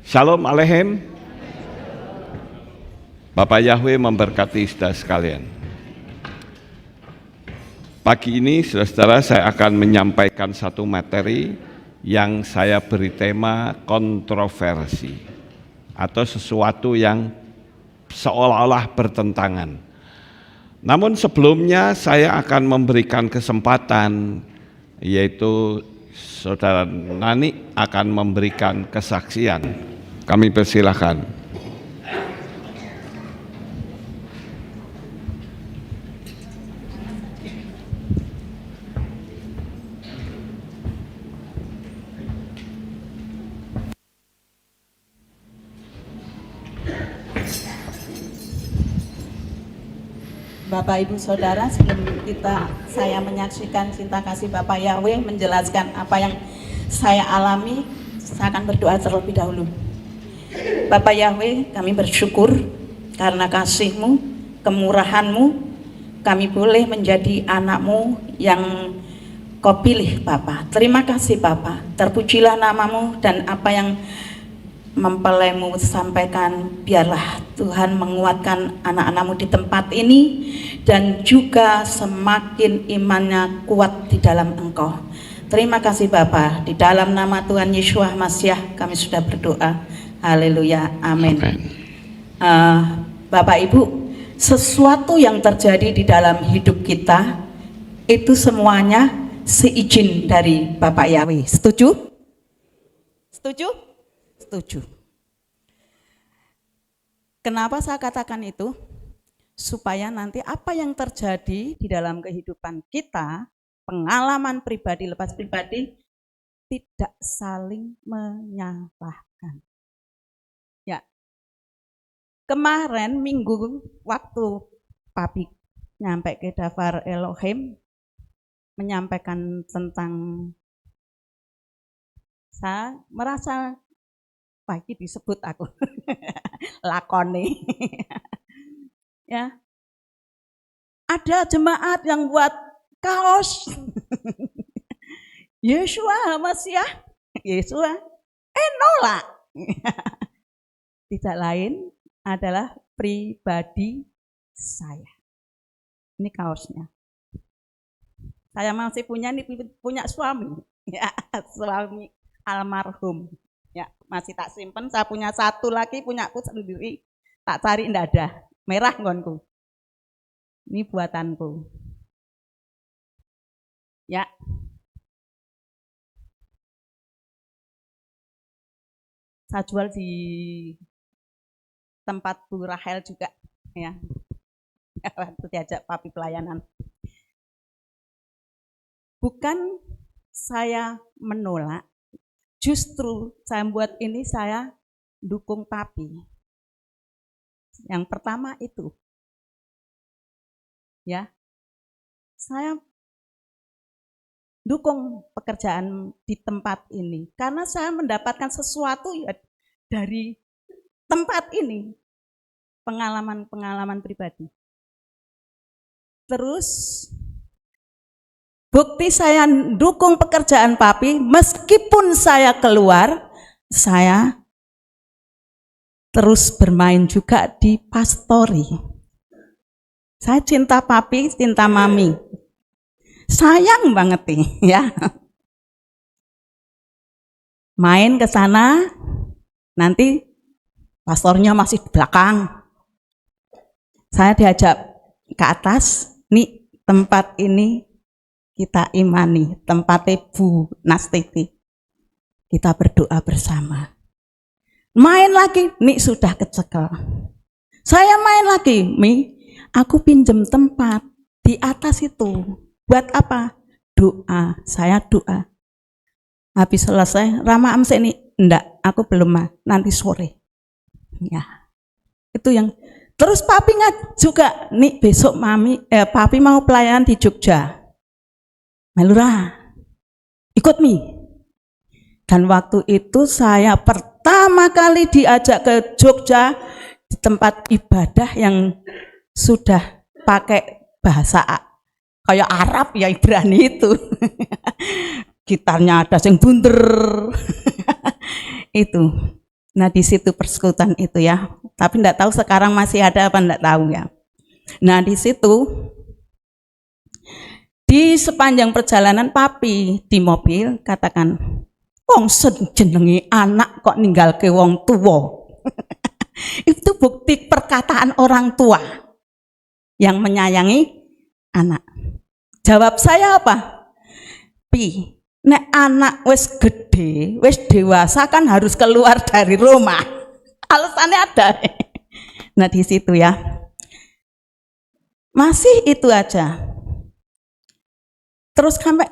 Shalom Alehem. Bapak Yahweh memberkati saudara sekalian. Pagi ini saudara-saudara saya akan menyampaikan satu materi yang saya beri tema kontroversi atau sesuatu yang seolah-olah bertentangan. Namun sebelumnya saya akan memberikan kesempatan, yaitu saudara Nani akan memberikan kesaksian. Kami persilahkan. Bapak Ibu Saudara, sebelum saya menyaksikan cinta kasih Bapak Yahweh menjelaskan apa yang saya alami, saya akan berdoa terlebih dahulu. Bapak Yahweh, kami bersyukur karena kasih-Mu, kemurahan-Mu, kami boleh menjadi anak-Mu yang Kau pilih Bapa. Terima kasih Bapa, terpujilah nama-Mu, dan apa yang mempelai-Mu sampaikan, biarlah Tuhan menguatkan anak-anak-Mu di tempat ini dan juga semakin imannya kuat di dalam Engkau. Terima kasih Bapa, di dalam nama Tuhan Yesus Masiah kami sudah berdoa. Haleluya, amin. Bapak Ibu, sesuatu yang terjadi di dalam hidup kita itu semuanya seizin dari Bapak Yahweh. Setuju? Setuju? Setuju. Kenapa saya katakan itu? Supaya nanti apa yang terjadi di dalam kehidupan kita, pengalaman pribadi lepas pribadi, tidak saling menyalahkan. Ya, kemarin minggu waktu Papi nyampe ke Dafar Elohim menyampaikan tentang, saya merasa pagi disebut aku lakoni. Ya, ada jemaat yang buat kaos Yeshua Masiah, Yeshua nolak. Tidak lain adalah pribadi saya. Ini kaosnya. Saya masih punya suami, ya, suami almarhum. Ya, masih tak simpen. Saya punya satu lagi, punyaku sendiri. Tak cari, ndak ada. Merah ngonku. Ini buatanku. Ya. Saya jual di tempat Bu Rahel juga, ya. Waktu diajak Papi pelayanan. Bukan saya menolak, justru saya buat ini saya dukung Papi. Yang pertama itu, ya, saya dukung pekerjaan di tempat ini karena saya mendapatkan sesuatu ya dari tempat ini, pengalaman-pengalaman pribadi. Terus bukti saya dukung pekerjaan Papi, meskipun saya keluar, saya terus bermain juga di pastori. Saya cinta Papi, cinta Mami. Sayang banget nih, ya. Main ke sana, nanti pastornya masih di belakang. Saya diajak ke atas, nih tempat ini kita imani, tempatnya Bu Nastiti. Kita berdoa bersama. Main lagi, nih sudah kecekel. Saya main lagi, Mi, aku pinjem tempat di atas itu. Buat apa? Doa, saya doa. Habis selesai, Rama Amse ini, enggak, aku belum nanti sore. Ya, itu yang. Terus Papi juga, nih besok Papi mau pelayanan di Jogja. Melura, ikut Mi. Dan waktu itu saya pertama kali diajak ke Jogja di tempat ibadah yang sudah pakai bahasa kayak Arab ya, Ibrani itu. Gitarnya ada yang bunder. Itu. Nah di situ persekutuan itu ya. Tapi enggak tahu sekarang masih ada apa enggak tahu ya. Nah di situ di sepanjang perjalanan papi di mobil katakan, wong jenenge anak kok ninggal ke wong tua. Itu bukti perkataan orang tua yang menyayangi anak. Jawab saya apa? Pi, nek anak wis gede, wis dewasa kan harus keluar dari rumah. Alasannya ada. Nah di situ ya. Masih itu aja. Terus sampai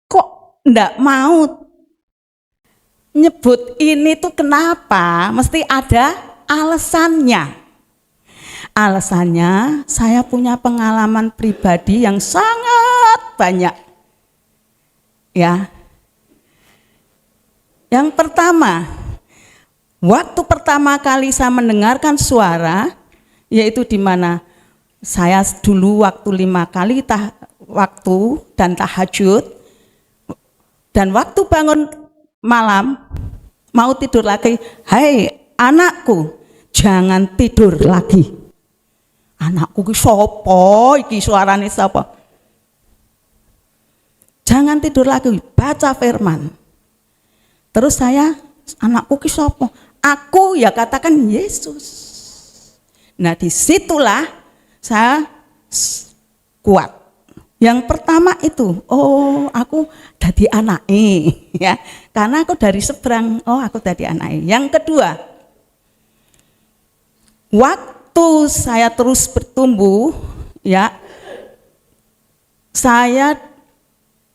kok ndak mau nyebut ini tuh kenapa? Mesti ada alasannya. Alasannya saya punya pengalaman pribadi yang sangat banyak. Ya. Yang pertama, waktu pertama kali saya mendengarkan suara, yaitu di mana saya dulu waktu 5 kali waktu dan tahajud, dan waktu bangun malam mau tidur lagi, hai anakku jangan tidur lagi. Anakku ki sapa iki, suarane sapa? Jangan tidur lagi, baca firman. Terus saya, anakku ki sapa? Aku ya katakan Yesus. Nah disitulah saya kuat. Yang pertama itu, oh aku dadi anake ya, karena aku dari seberang, oh aku dadi anake. Yang kedua, waktu saya terus bertumbuh ya, saya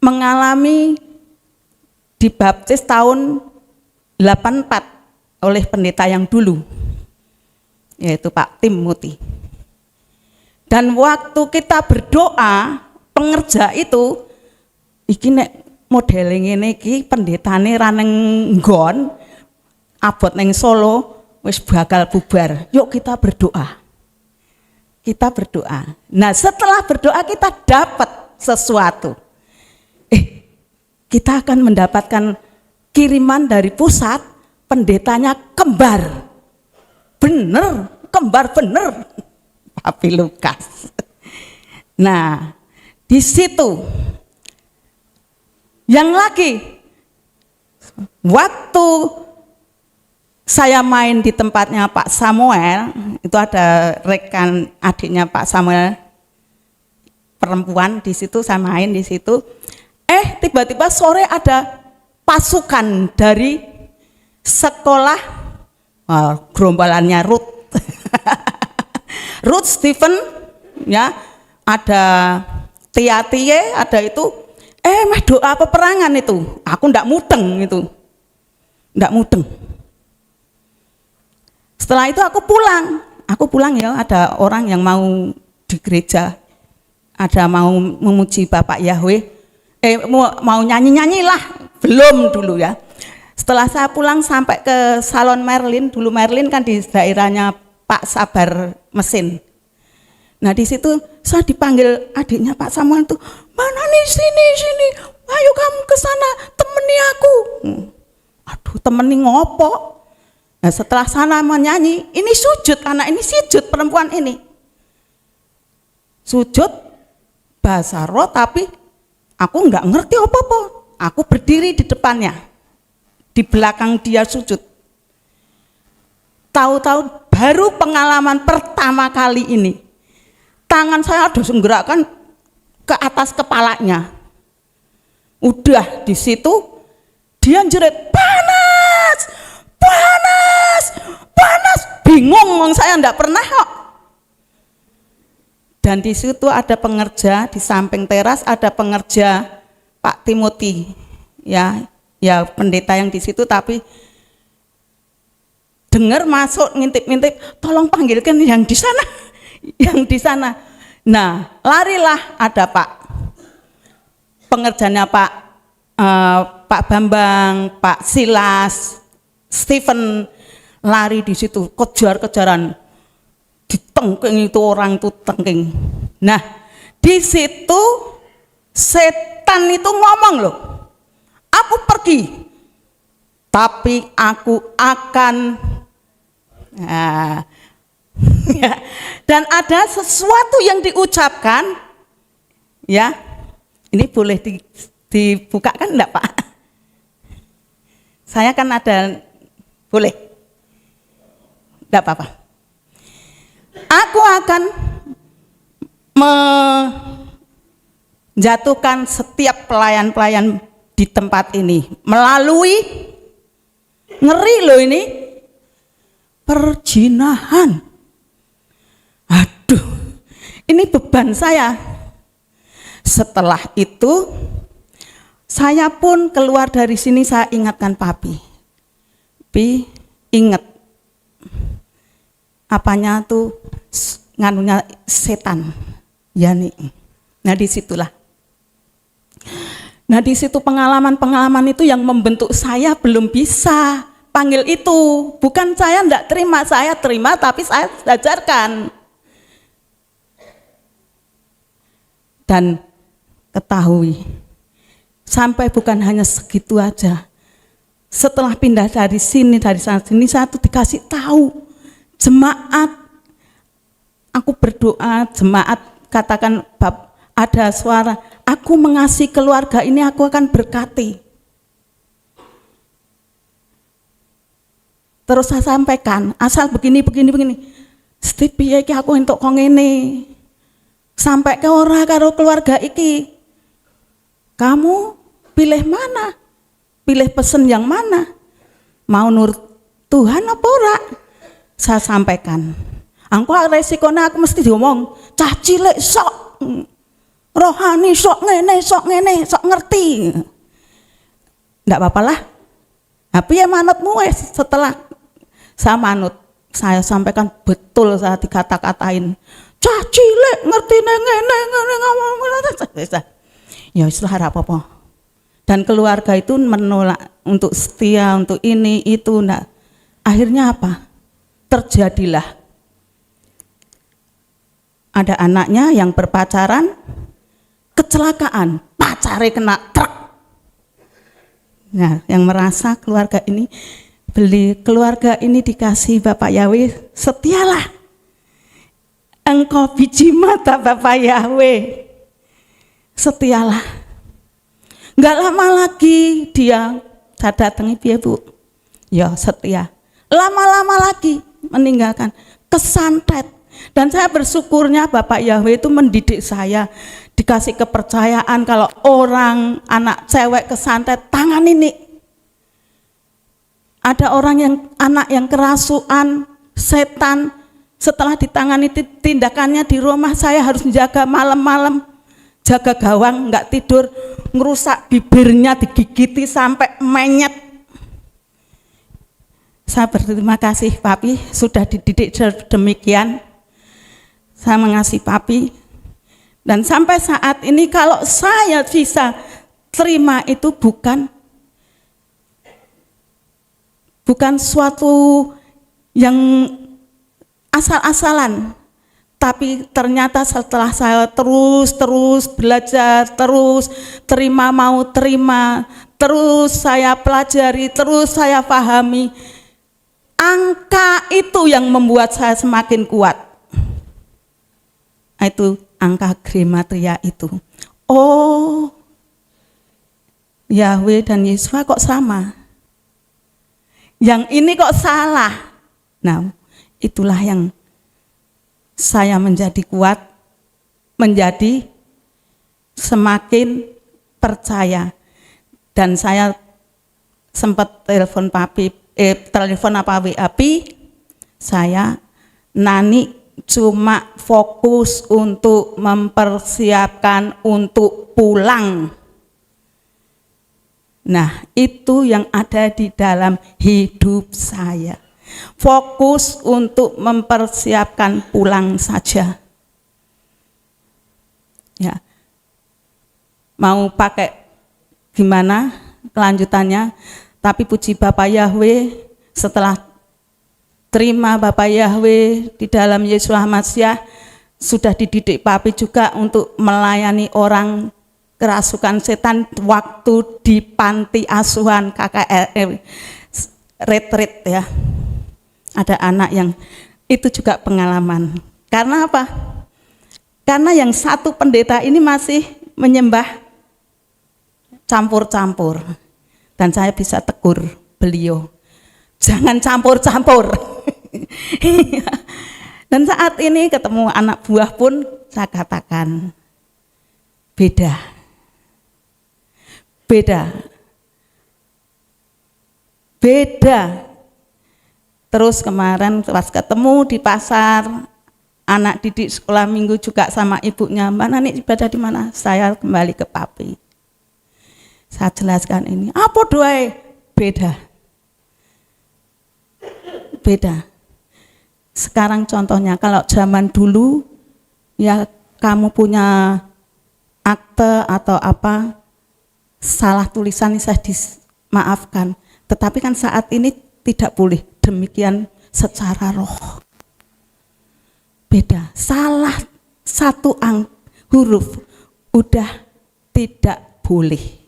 mengalami dibaptis tahun 84 oleh pendeta yang dulu, yaitu Pak Timothy. Dan waktu kita berdoa, pengerja itu iki nek modele ngene iki pendetane ra neng nggon abot neng Solo wis bakal bubar. Yuk kita berdoa. Kita berdoa. Nah, setelah berdoa kita dapat sesuatu. Kita akan mendapatkan kiriman dari pusat, pendetanya kembar. Bener, kembar bener. Papi Lukas. Nah, di situ yang lagi waktu saya main di tempatnya Pak Samuel, itu ada rekan adiknya Pak Samuel perempuan, di situ saya main di situ. Tiba-tiba sore ada pasukan dari sekolah gerombolannya Ruth. Ruth Stephen ya, ada Tia-Tie, ada itu, meh doa peperangan itu, aku ndak mudeng itu, ndak mudeng. Setelah itu aku pulang ya, ada orang yang mau di gereja, ada mau memuji Bapak Yahweh, mau nyanyi-nyanyi lah, belum dulu ya. Setelah saya pulang sampai ke Salon Merlin, dulu Merlin kan di daerahnya Pak Sabar Mesin. Nah di situ saya dipanggil adiknya Pak Samuel tuh, mana nih sini, ayo kamu ke sana temeni aku. Aduh temeni ngopo? Nah setelah sana menyanyi, ini sujud anak ini sujud perempuan ini, sujud bahasa roh tapi aku nggak ngerti apa-apa. Aku berdiri di depannya, di belakang dia sujud. Tahu-tahu baru pengalaman pertama kali ini, tangan saya ada menggerakkan ke atas kepalanya. Udah di situ dia jerit panas, panas, panas. Bingung, saya enggak pernah kok. Dan di situ ada pengerja di samping teras, ada pengerja Pak Timothy, ya pendeta yang di situ, tapi dengar masuk ngintip-ngintip, tolong panggilkan yang di sana, yang di sana. Nah, larilah ada Pak pengerjanya Pak Bambang, Pak Silas, Stephen, lari di situ, kejar-kejaran, ditengking itu orang itu tengking. Nah, di situ setan itu ngomong loh, aku pergi, tapi aku akan Nah, ya. Dan ada sesuatu yang diucapkan, ya, ini boleh dibukakan enggak Pak? Saya kan ada, boleh? Enggak apa-apa. Aku akan menjatuhkan setiap pelayan-pelayan di tempat ini melalui, ngeri loh ini, perjinahan. Aduh, ini beban saya. Setelah itu saya pun keluar dari sini, saya ingatkan Papi. Pi, ingat apanya tuh nganunya setan. Ya nih. Nah disitulah. Nah di situ pengalaman-pengalaman itu yang membentuk saya belum bisa panggil itu. Bukan saya enggak terima, saya terima tapi saya ajarkan. Dan ketahui, sampai bukan hanya segitu aja. Setelah pindah dari sini, dari sana sini, saya tuh dikasih tahu jemaat. Aku berdoa, jemaat katakan, Bab, ada suara, aku mengasihi keluarga ini, aku akan berkati. Terus saya sampaikan, asal begini. Stevie iki aku entuk kok ngene. Sampai ke ora karo keluarga iki. Kamu pilih mana? Pilih pesen yang mana? Mau nurut Tuhan apa ora? Saya sampaikan. Angko resikonya aku mesti diomong, cah cilik sok rohani, sok ngene, sok ngerti. Enggak apa-apa lah. Tapi ya manutmu wes. Setelah saya manut, saya sampaikan betul, saya dikata-katain. Cah cilik ngerti ngene ngomong. Ya wis lah apa-apa. Dan keluarga itu menolak untuk setia, untuk ini itu. Nah, akhirnya apa? Terjadilah ada anaknya yang berpacaran, kecelakaan, pacarnya kena truk. Nah, yang merasa keluarga ini dikasih Bapak Yahweh, setialah engkau biji mata Bapak Yahweh, setialah. Enggak lama lagi dia saya datangi dia, Bu, ya setia. Lama-lama lagi meninggalkan, kesantet. Dan saya bersyukurnya Bapak Yahweh itu mendidik saya, dikasih kepercayaan kalau orang anak cewek kesantet, tangan ini. Ada orang anak yang kerasukan, setan, setelah ditangani tindakannya di rumah, saya harus menjaga malam-malam, jaga gawang, enggak tidur, ngerusak bibirnya, digigiti sampai menyet. Saya berterima kasih Papi sudah dididik demikian. Saya mengasihi Papi, dan sampai saat ini kalau saya bisa terima itu bukan suatu yang asal-asalan, tapi ternyata setelah saya terus belajar, terus terima, terus saya pelajari, terus saya pahami, angka itu yang membuat saya semakin kuat. Itu angka gematria itu. Oh, Yahweh dan Yesus kok sama? Yang ini kok salah? Nah, itulah yang saya menjadi kuat, menjadi semakin percaya. Dan saya sempat telepon Papi, WA, saya Nani cuma fokus untuk mempersiapkan untuk pulang. Nah, itu yang ada di dalam hidup saya. Fokus untuk mempersiapkan pulang saja. Ya. Mau pakai gimana kelanjutannya? Tapi puji Bapak Yahweh, setelah terima Bapak Yahweh di dalam Yesus Masiah, sudah dididik Papi juga untuk melayani orang kerasukan setan waktu di panti asuhan KKR retreat ya. Ada anak yang itu juga pengalaman. Karena apa? Karena yang satu pendeta ini masih menyembah campur-campur. Dan saya bisa tegur beliau, jangan campur-campur. Dan saat ini ketemu anak buah pun saya katakan, beda. Beda. Beda. Terus kemarin pas ketemu di pasar, anak didik sekolah minggu juga sama ibunya, mana nih ibadah di mana? Saya kembali ke papi. Saya jelaskan ini, apa doa? Beda. Beda. Sekarang contohnya, kalau zaman dulu, ya kamu punya akte atau apa, salah tulisan saya dimaafkan. Tetapi kan saat ini tidak boleh demikian secara roh. Beda, salah satu huruf udah tidak boleh.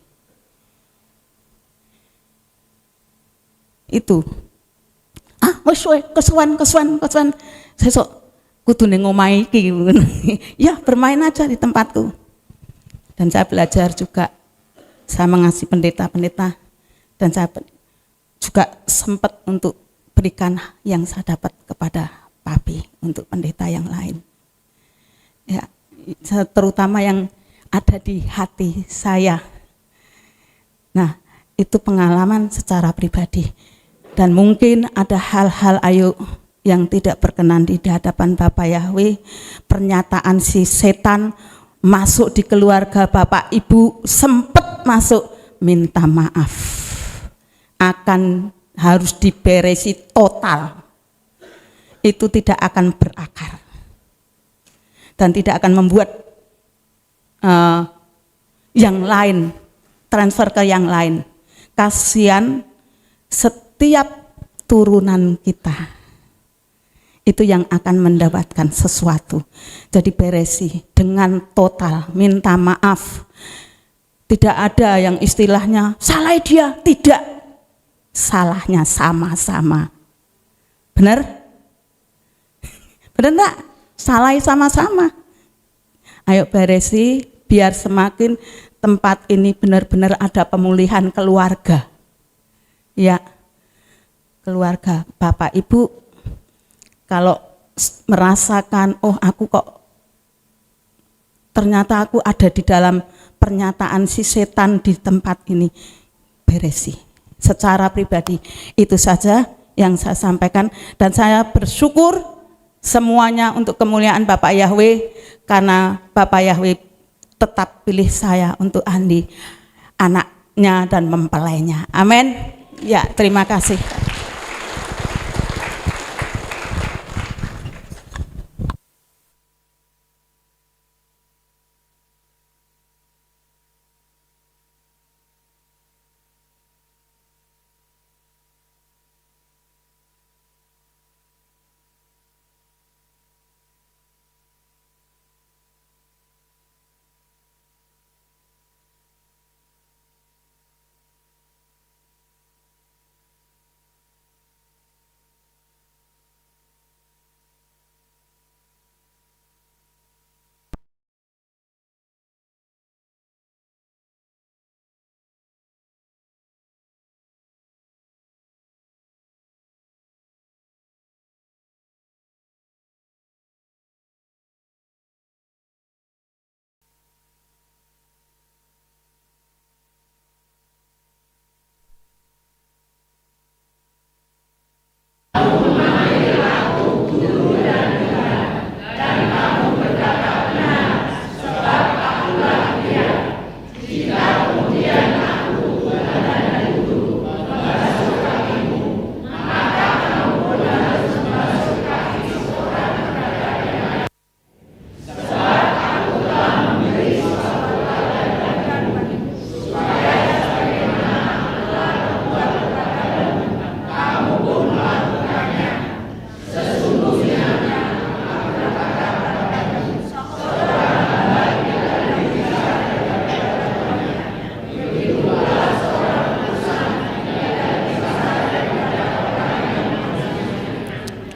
Itu. Wis kesuwen. Sesuk kudune ngomahi iki. Ya, bermain aja di tempatku. Dan saya belajar juga, saya mengasihi pendeta-pendeta, dan saya juga sempat untuk berikan yang saya dapat kepada papi untuk pendeta yang lain. Ya, terutama yang ada di hati saya. Nah, itu pengalaman secara pribadi. Dan mungkin ada hal-hal yang tidak berkenan di hadapan Bapak Yahweh, pernyataan si setan masuk di keluarga Bapak Ibu, sempat masuk, minta maaf. Akan harus diberesi total. Itu tidak akan berakar. Dan tidak akan membuat yang lain, transfer ke yang lain. Kasihan setiap turunan kita itu yang akan mendapatkan sesuatu. Jadi beresi dengan total, minta maaf. Tidak ada yang istilahnya salah dia, tidak. Salahnya sama-sama. Benar? Benar enggak? Salah sama-sama. Ayo beresi biar semakin tempat ini benar-benar ada pemulihan keluarga. Ya, keluarga Bapak Ibu kalau merasakan, oh aku kok ternyata aku ada di dalam pernyataan si setan di tempat ini, beresi. Secara pribadi itu saja yang saya sampaikan, dan saya bersyukur semuanya untuk kemuliaan Bapak Yahweh, karena Bapak Yahweh tetap pilih saya untuk Andi, anaknya dan mempelainya. Amin. Ya, terima kasih.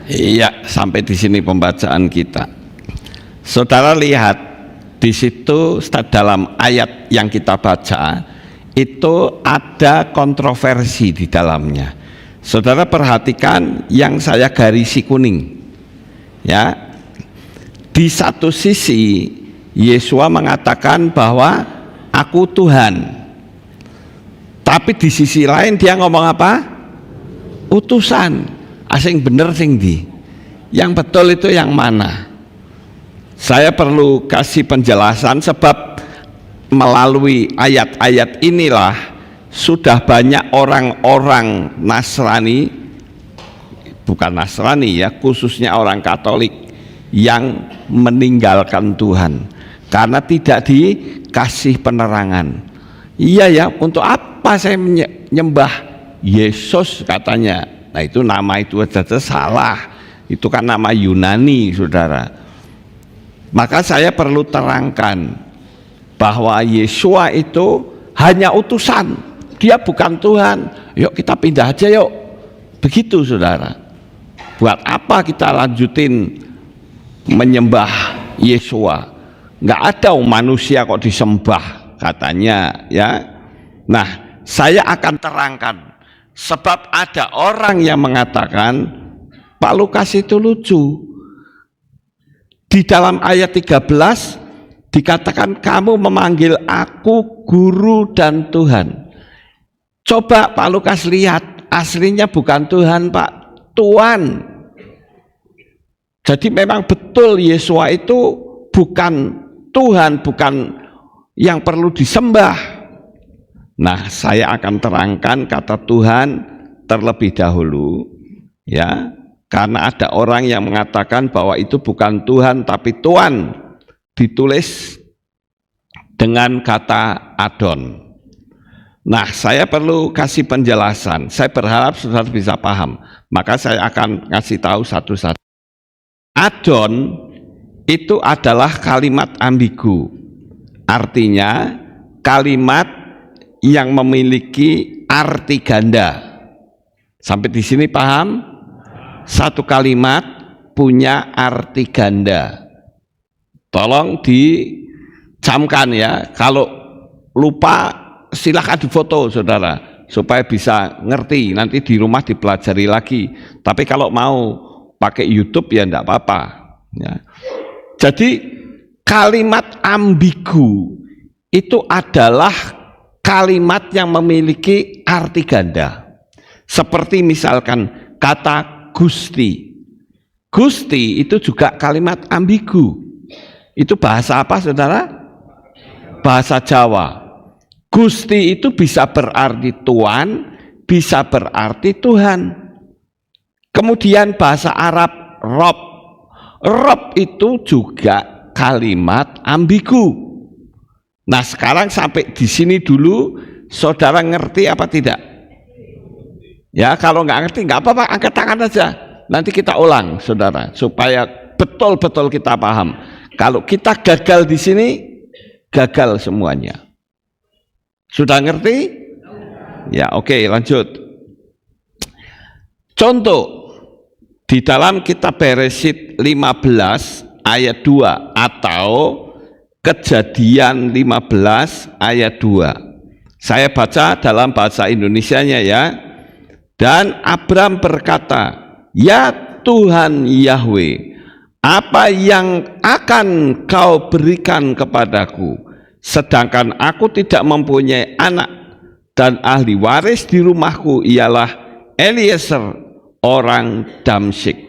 Iya, sampai di sini pembacaan kita. Saudara lihat di situ dalam ayat yang kita baca itu ada kontroversi di dalamnya. Saudara perhatikan yang saya garisi kuning. Ya. Di satu sisi Yesua mengatakan bahwa aku Tuhan. Tapi di sisi lain dia ngomong apa? Utusan. Asing bener sing di. Yang betul itu yang mana? Saya perlu kasih penjelasan sebab melalui ayat-ayat inilah sudah banyak orang-orang Nasrani, bukan Nasrani ya, khususnya orang Katolik yang meninggalkan Tuhan karena tidak dikasih penerangan. Iya ya, untuk apa saya menyembah Yesus katanya? Nah itu nama itu saja salah, itu kan nama Yunani saudara. Maka saya perlu terangkan bahwa Yesua itu hanya utusan, dia bukan Tuhan. Yuk kita pindah aja yuk, begitu saudara. Buat apa kita lanjutin menyembah Yesua? Nggak ada manusia kok disembah katanya ya. Nah saya akan terangkan. Sebab ada orang yang mengatakan Pak Lukas itu lucu. Di dalam ayat 13 dikatakan kamu memanggil aku guru dan Tuhan. Coba Pak Lukas lihat, aslinya bukan Tuhan Pak, Tuhan. Jadi memang betul Yesua itu bukan Tuhan, bukan yang perlu disembah. Nah, saya akan terangkan kata Tuhan terlebih dahulu, ya, karena ada orang yang mengatakan bahwa itu bukan Tuhan tapi Tuan, ditulis dengan kata Adon. Nah, saya perlu kasih penjelasan. Saya berharap saudara bisa paham. Maka saya akan kasih tahu satu-satu. Adon itu adalah kalimat ambigu. Artinya kalimat yang memiliki arti ganda. Sampai di sini paham? Satu kalimat punya arti ganda. Tolong dicamkan ya. Kalau lupa silakan difoto saudara supaya bisa ngerti. Nanti di rumah dipelajari lagi. Tapi kalau mau pakai YouTube ya enggak apa-apa. Ya. Jadi kalimat ambigu itu adalah kalimat yang memiliki arti ganda. Seperti misalkan kata Gusti. Gusti itu juga kalimat ambigu. Itu bahasa apa saudara? Bahasa Jawa. Gusti itu bisa berarti Tuan, bisa berarti Tuhan. Kemudian bahasa Arab Rob. Rob itu juga kalimat ambigu. Nah sekarang sampai di sini dulu, saudara ngerti apa tidak? Ya kalau nggak ngerti nggak apa-apa, angkat tangan aja. Nanti kita ulang saudara, supaya betul-betul kita paham. Kalau kita gagal di sini, gagal semuanya. Sudah ngerti? Ya oke, lanjut. Contoh, di dalam kitab Beresit 15 ayat 2 atau Kejadian 15 ayat 2. Saya baca dalam bahasa Indonesianya ya. Dan Abram berkata, ya Tuhan Yahweh, apa yang akan kau berikan kepadaku, sedangkan aku tidak mempunyai anak, dan ahli waris di rumahku ialah Eliezer orang Damsyik.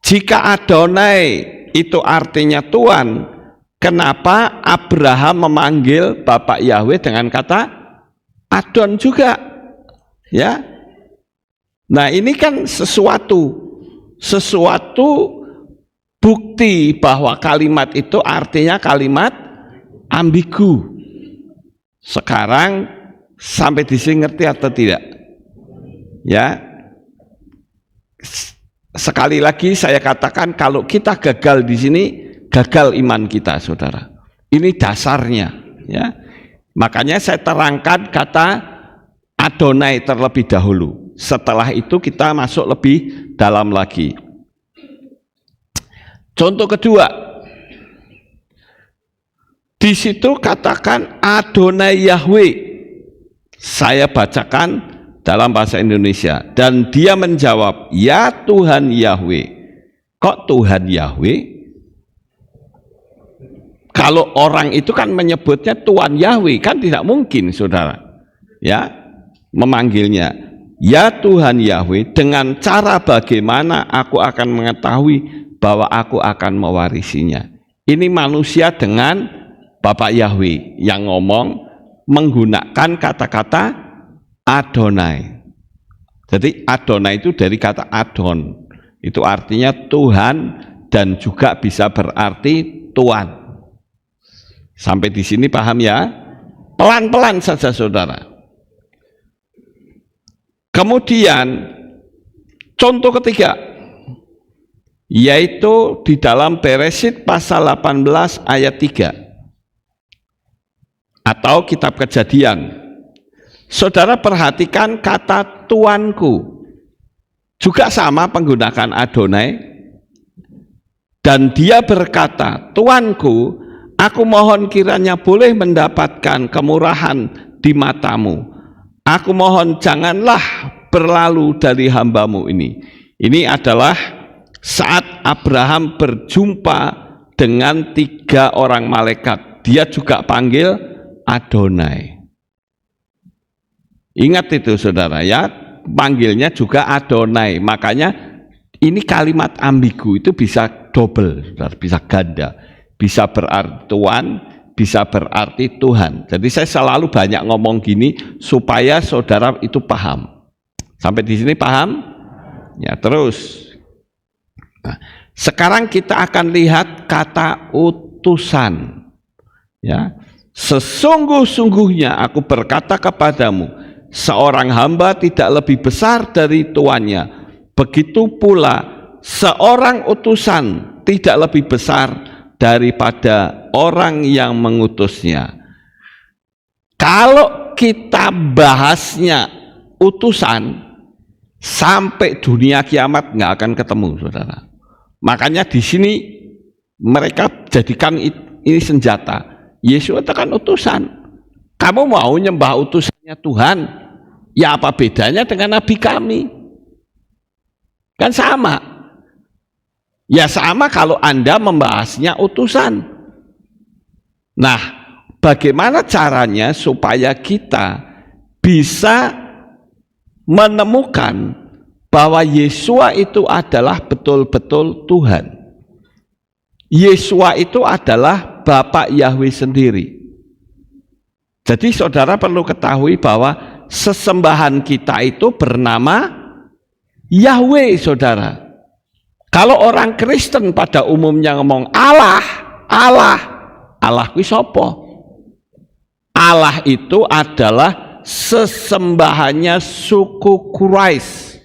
Jika Adonai itu artinya Tuhan, kenapa Abraham memanggil Bapak Yahweh dengan kata Adon juga? Ya. Nah, ini kan sesuatu bukti bahwa kalimat itu artinya kalimat ambigu. Sekarang sampai di sini ngerti atau tidak? Ya. Sekali lagi saya katakan kalau kita gagal di sini, gagal iman kita, saudara. Ini dasarnya, ya. Makanya saya terangkan kata Adonai terlebih dahulu. setelah itu kita masuk lebih dalam lagi. Contoh kedua, di situ katakan Adonai Yahweh. Saya bacakan dalam bahasa Indonesia. Dan dia menjawab, ya Tuhan Yahweh. Kok Tuhan Yahweh? Kalau orang itu kan menyebutnya Tuhan Yahweh, kan tidak mungkin saudara. Ya, memanggilnya, ya Tuhan Yahweh, dengan cara bagaimana aku akan mengetahui bahwa aku akan mewarisinya. Ini manusia dengan Bapak Yahweh yang ngomong menggunakan kata-kata Adonai. Jadi Adonai itu dari kata Adon, itu artinya Tuhan dan juga bisa berarti Tuhan. Sampai di sini paham ya? Pelan-pelan saja saudara. Kemudian contoh ketiga, yaitu di dalam Beresyit pasal 18 ayat 3 atau kitab Kejadian. Saudara perhatikan kata Tuanku, juga sama menggunakan Adonai, dan dia berkata, Tuanku, aku mohon kiranya boleh mendapatkan kemurahan di matamu. Aku mohon janganlah berlalu dari hambamu ini. Ini adalah saat Abraham berjumpa dengan 3 orang malaikat. Dia juga panggil Adonai. Ingat itu saudara ya, panggilnya juga Adonai. Makanya ini kalimat ambigu, itu bisa double, saudara, bisa ganda. Bisa berarti Tuhan, bisa berarti Tuhan. Jadi saya selalu banyak ngomong gini supaya saudara itu paham. Sampai di sini paham? Ya, terus. Nah, sekarang kita akan lihat kata utusan. Ya, sesungguh-sungguhnya aku berkata kepadamu, seorang hamba tidak lebih besar dari tuannya. Begitu pula seorang utusan tidak lebih besar daripada orang yang mengutusnya. Kalau kita bahasnya utusan, sampai dunia kiamat nggak akan ketemu, saudara. Makanya di sini mereka jadikan ini senjata. Yesus itu kan utusan. Kamu mau nyembah utusannya Tuhan, ya apa bedanya dengan nabi kami? Kan sama. Ya sama kalau Anda membahasnya utusan. Nah, bagaimana caranya supaya kita bisa menemukan bahwa Yesua itu adalah betul-betul Tuhan. Yesua itu adalah Bapak Yahweh sendiri. Jadi saudara perlu ketahui bahwa sesembahan kita itu bernama Yahweh, saudara. Kalau orang Kristen pada umumnya ngomong Allah, Allah kuwi sapa? Allah itu adalah sesembahannya suku Quraisy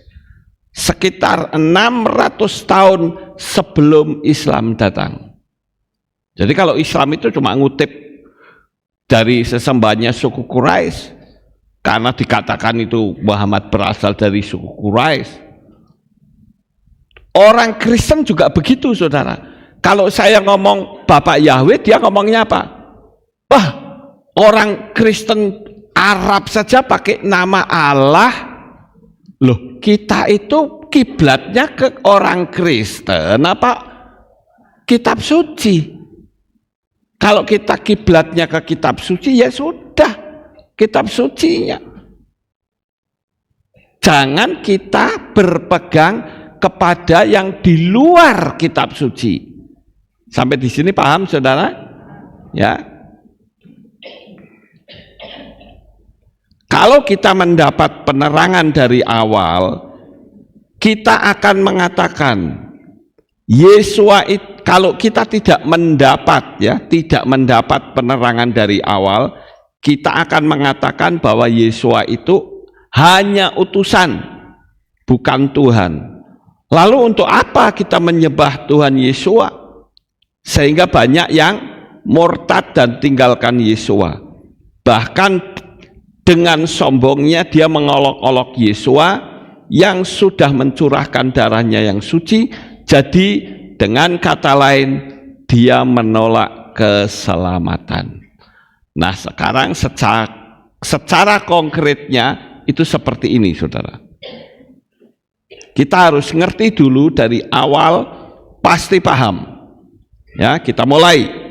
sekitar 600 tahun sebelum Islam datang. Jadi kalau Islam itu cuma ngutip dari sesembahannya suku Quraisy karena dikatakan itu Muhammad berasal dari suku Quraisy. Orang Kristen juga begitu, saudara. Kalau saya ngomong Bapak Yahweh, dia ngomongnya apa? Wah, orang Kristen Arab saja pakai nama Allah. Loh, kita itu kiblatnya ke orang Kristen apa kitab suci? Kalau kita kiblatnya ke kitab suci, ya sudah, kitab sucinya. Jangan kita berpegang kepada yang di luar kitab suci. Sampai di sini paham, saudara? Ya. Kalau kita mendapat penerangan dari awal, kita akan mengatakan Yesua itu, kalau kita tidak mendapat penerangan dari awal, kita akan mengatakan bahwa Yesua itu hanya utusan, bukan Tuhan. Lalu untuk apa kita menyembah Tuhan Yesua? Sehingga banyak yang murtad dan tinggalkan Yesua. Bahkan dengan sombongnya dia mengolok-olok Yesua, yang sudah mencurahkan darahnya yang suci. Jadi dengan kata lain, dia menolak keselamatan. Nah sekarang secara konkretnya itu seperti ini, saudara. Kita harus ngerti dulu dari awal, pasti paham. Ya, kita mulai.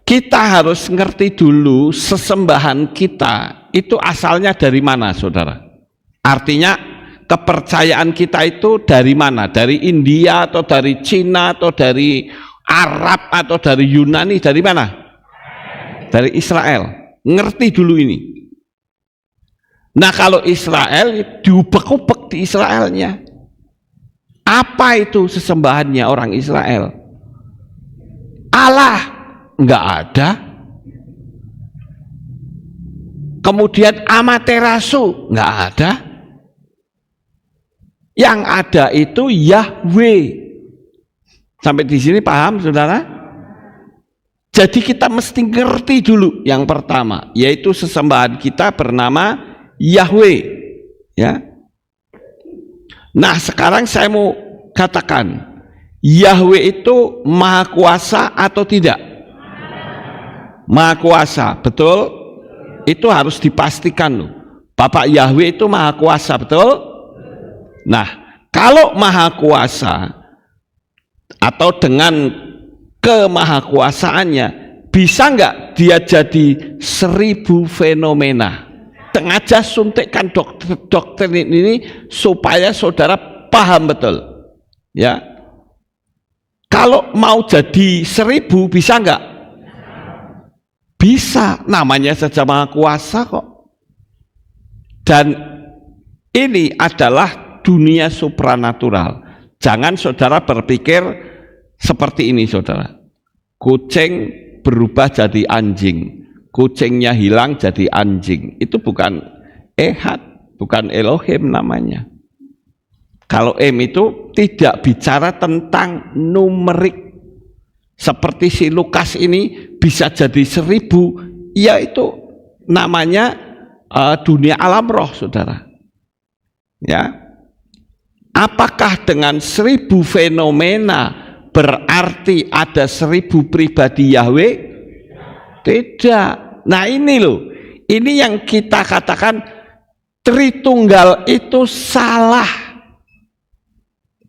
Kita harus ngerti dulu sesembahan kita itu asalnya dari mana, saudara. Artinya kepercayaan kita itu dari mana? Dari India atau dari Cina atau dari Arab atau dari Yunani, dari mana? Dari Israel. Ngerti dulu ini. Nah kalau Israel, diubek-ubek di Israelnya. Apa itu sesembahannya orang Israel? Allah nggak ada. Kemudian Amaterasu nggak ada. Yang ada itu Yahweh. Sampai di sini paham, saudara? Jadi kita mesti ngerti dulu yang pertama, yaitu sesembahan kita bernama Yahweh, ya. Nah sekarang saya mau katakan, Yahweh itu maha kuasa atau tidak? Maha kuasa, betul? Itu harus dipastikan loh. Bapak Yahweh itu maha kuasa, betul? Nah kalau maha kuasa atau dengan kemahakuasaannya, bisa nggak dia jadi 1000 fenomena? Sengaja suntikkan doktrin ini supaya saudara paham betul, ya. Kalau mau jadi 1000 bisa nggak? Bisa, namanya saja maha kuasa kok. Dan ini adalah dunia supranatural. Jangan saudara berpikir seperti ini, saudara. Kucing berubah jadi anjing, kucingnya hilang jadi anjing. Itu bukan Ehad, bukan Elohim namanya. Kalau itu tidak bicara tentang numerik. Seperti si Lukas ini bisa jadi 1000, ya itu namanya dunia alam roh, saudara. Ya, apakah dengan 1000 fenomena berarti ada 1000 pribadi Yahweh? Tidak. Nah ini loh, ini yang kita katakan Tritunggal itu salah.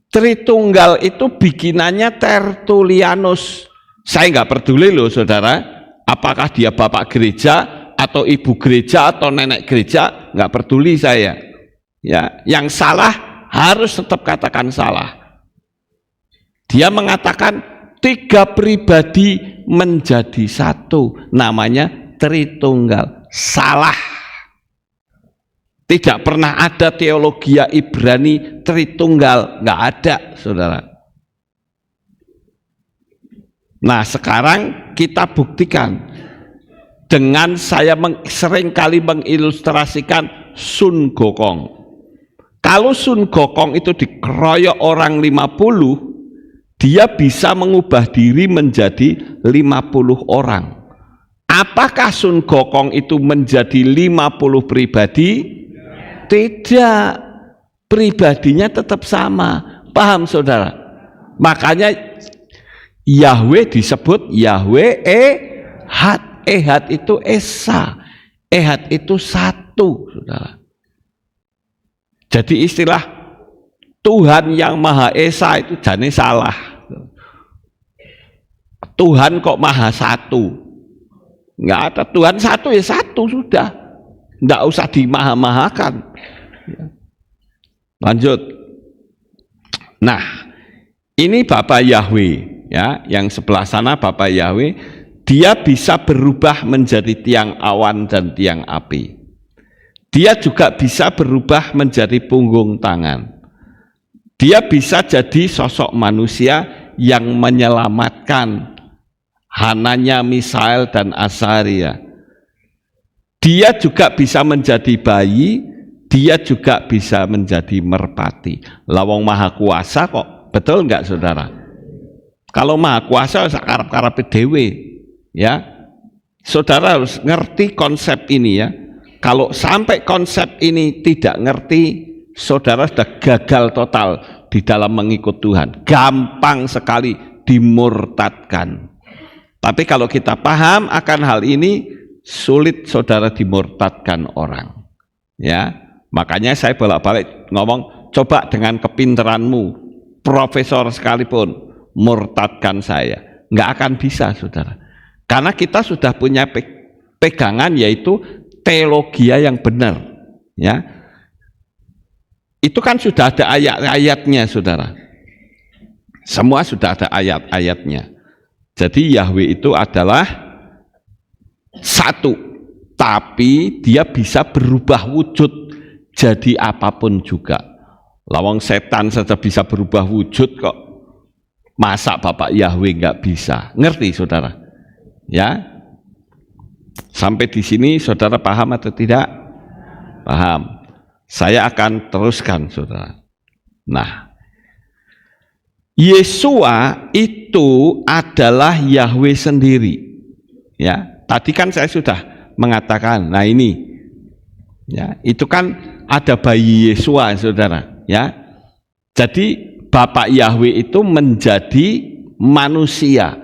Tritunggal itu bikinannya Tertullianus. Saya nggak peduli loh, saudara, apakah dia bapak gereja atau ibu gereja atau nenek gereja, nggak peduli saya. Ya, yang salah harus tetap katakan salah. Dia mengatakan 3 pribadi menjadi satu, namanya Tritunggal. Salah. Tidak pernah ada teologi Ibrani Tritunggal, nggak ada, saudara. Nah sekarang kita buktikan dengan saya seringkali mengilustrasikan Sun Gokong. Kalau Sun Gokong itu dikeroyok orang 50, dia bisa mengubah diri menjadi 50 orang. Apakah Sun Gokong itu menjadi 50 pribadi? Tidak, pribadinya tetap sama. Paham, saudara? Makanya Yahweh disebut Yahweh Ehad. Ehad itu Esa. Ehad itu satu, saudara. Jadi istilah Tuhan yang Maha Esa itu jane salah. Tuhan kok Maha Satu? Nggak ada. Tuhan satu ya satu sudah. Nggak usah dimaha-mahakan. Lanjut. Nah, ini Bapak Yahweh, ya, yang sebelah sana Bapak Yahweh, dia bisa berubah menjadi tiang awan dan tiang api. Dia juga bisa berubah menjadi punggung tangan. Dia bisa jadi sosok manusia yang menyelamatkan Hananya, Misael dan Azaria. Dia juga bisa menjadi bayi, dia juga bisa menjadi merpati. Lawang maha kuasa kok, betul enggak, saudara? Kalau maha kuasa sakarep-karepe dhewe, ya. Saudara harus ngerti konsep ini, ya. Kalau sampai konsep ini tidak ngerti, saudara sudah gagal total di dalam mengikut Tuhan. Gampang sekali dimurtadkan. Tapi kalau kita paham akan hal ini, sulit saudara dimurtadkan orang. Ya, makanya saya bolak-balik ngomong, coba dengan kepinteranmu, profesor sekalipun, murtadkan saya. Nggak akan bisa, saudara. Karena kita sudah punya pegangan, yaitu teologia yang benar. Ya, itu kan sudah ada ayat-ayatnya, saudara. Semua sudah ada ayat-ayatnya. Jadi Yahweh itu adalah satu, tapi dia bisa berubah wujud jadi apapun juga. Lawang setan saja bisa berubah wujud kok. Masa Bapak Yahweh nggak bisa? Ngerti saudara? Ya, sampai di sini saudara paham atau tidak? Paham. Saya akan teruskan, saudara. Nah, Yesua itu adalah Yahweh sendiri. Ya, tadi kan saya sudah mengatakan. Nah ini, ya, itu kan ada bayi Yesua, saudara. Ya, jadi Bapak Yahweh itu menjadi manusia,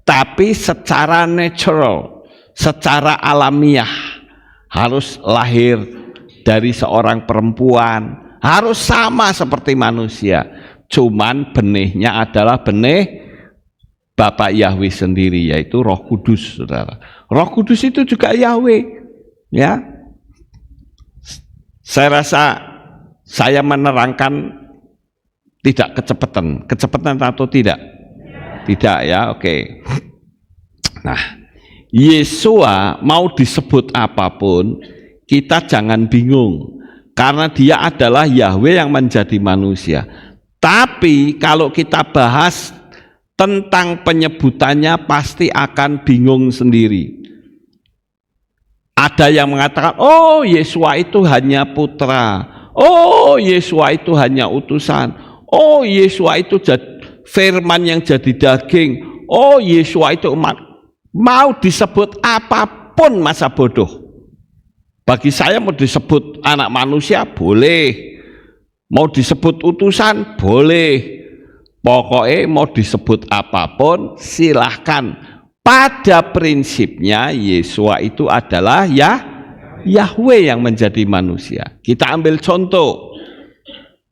tapi secara natural, secara alamiah, harus lahir dari seorang perempuan, harus sama seperti manusia. Cuman benihnya adalah benih Bapak Yahweh sendiri, yaitu Roh Kudus, saudara. Roh Kudus itu juga Yahweh. Ya, saya rasa saya menerangkan tidak kecepatan atau tidak? Tidak ya, oke. Nah, Yesua mau disebut apapun, kita jangan bingung, karena dia adalah Yahweh yang menjadi manusia. Tapi kalau kita bahas tentang penyebutannya pasti akan bingung sendiri. Ada yang mengatakan, oh Yesua itu hanya putra, oh Yesua itu hanya utusan, oh Yesua itu firman yang jadi daging, oh Yesua itu umat. Mau disebut apapun masa bodoh. Bagi saya mau disebut anak manusia boleh, mau disebut utusan boleh, pokoknya mau disebut apapun silahkan. Pada prinsipnya Yesua itu adalah Yahweh yang menjadi manusia. Kita ambil contoh,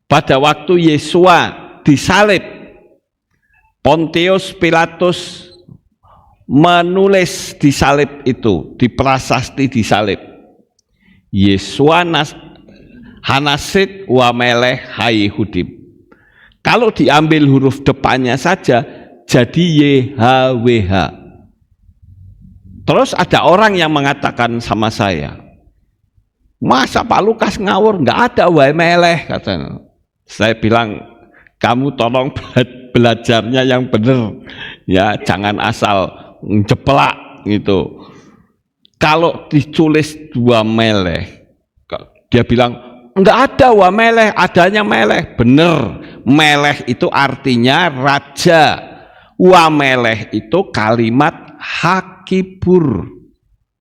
pada waktu Yesua disalib, Pontius Pilatus menulis di salib itu, di prasasti di salib, Yesua Hanasit wa meleh Hayehudim. Kalau diambil huruf depannya saja jadi YHWH. Terus ada orang yang mengatakan sama saya, masa Pak Lukas ngawur, nggak ada wa meleh katanya. Saya bilang, kamu tolong belajarnya yang benar ya, jangan asal jeplak gitu. Kalau ditulis dua meleh, dia bilang enggak ada wa meleh, adanya meleh. Bener, meleh itu artinya raja. Wa meleh itu kalimat hakibur.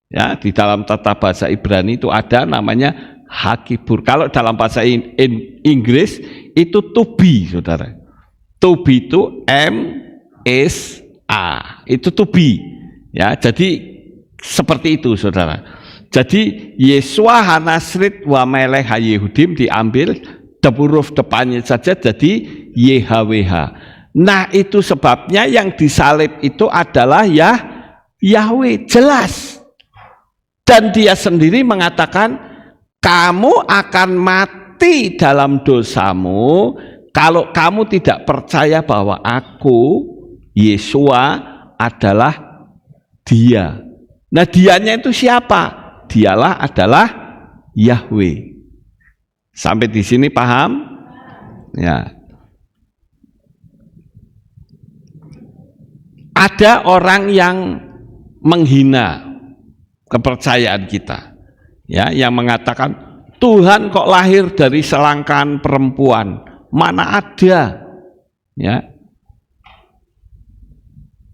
Ya, di dalam tata bahasa Ibrani itu ada namanya hakibur. Kalau dalam bahasa Inggris itu to be, saudara. To be itu M-S-A, itu to be. Ya, jadi seperti itu, saudara. Jadi Yesua Hanasrit wa meleh Hayehudim diambil huruf depannya saja jadi YHWH. Nah itu sebabnya yang disalib itu adalah Yahweh, jelas. Dan dia sendiri mengatakan, kamu akan mati dalam dosamu kalau kamu tidak percaya bahwa aku, Yesua, adalah dia. Nah dianya itu siapa? Dialah adalah Yahweh. Sampai di sini paham? Ya. Ada orang yang menghina kepercayaan kita, ya, yang mengatakan Tuhan kok lahir dari selangkangan perempuan? Mana ada? Ya.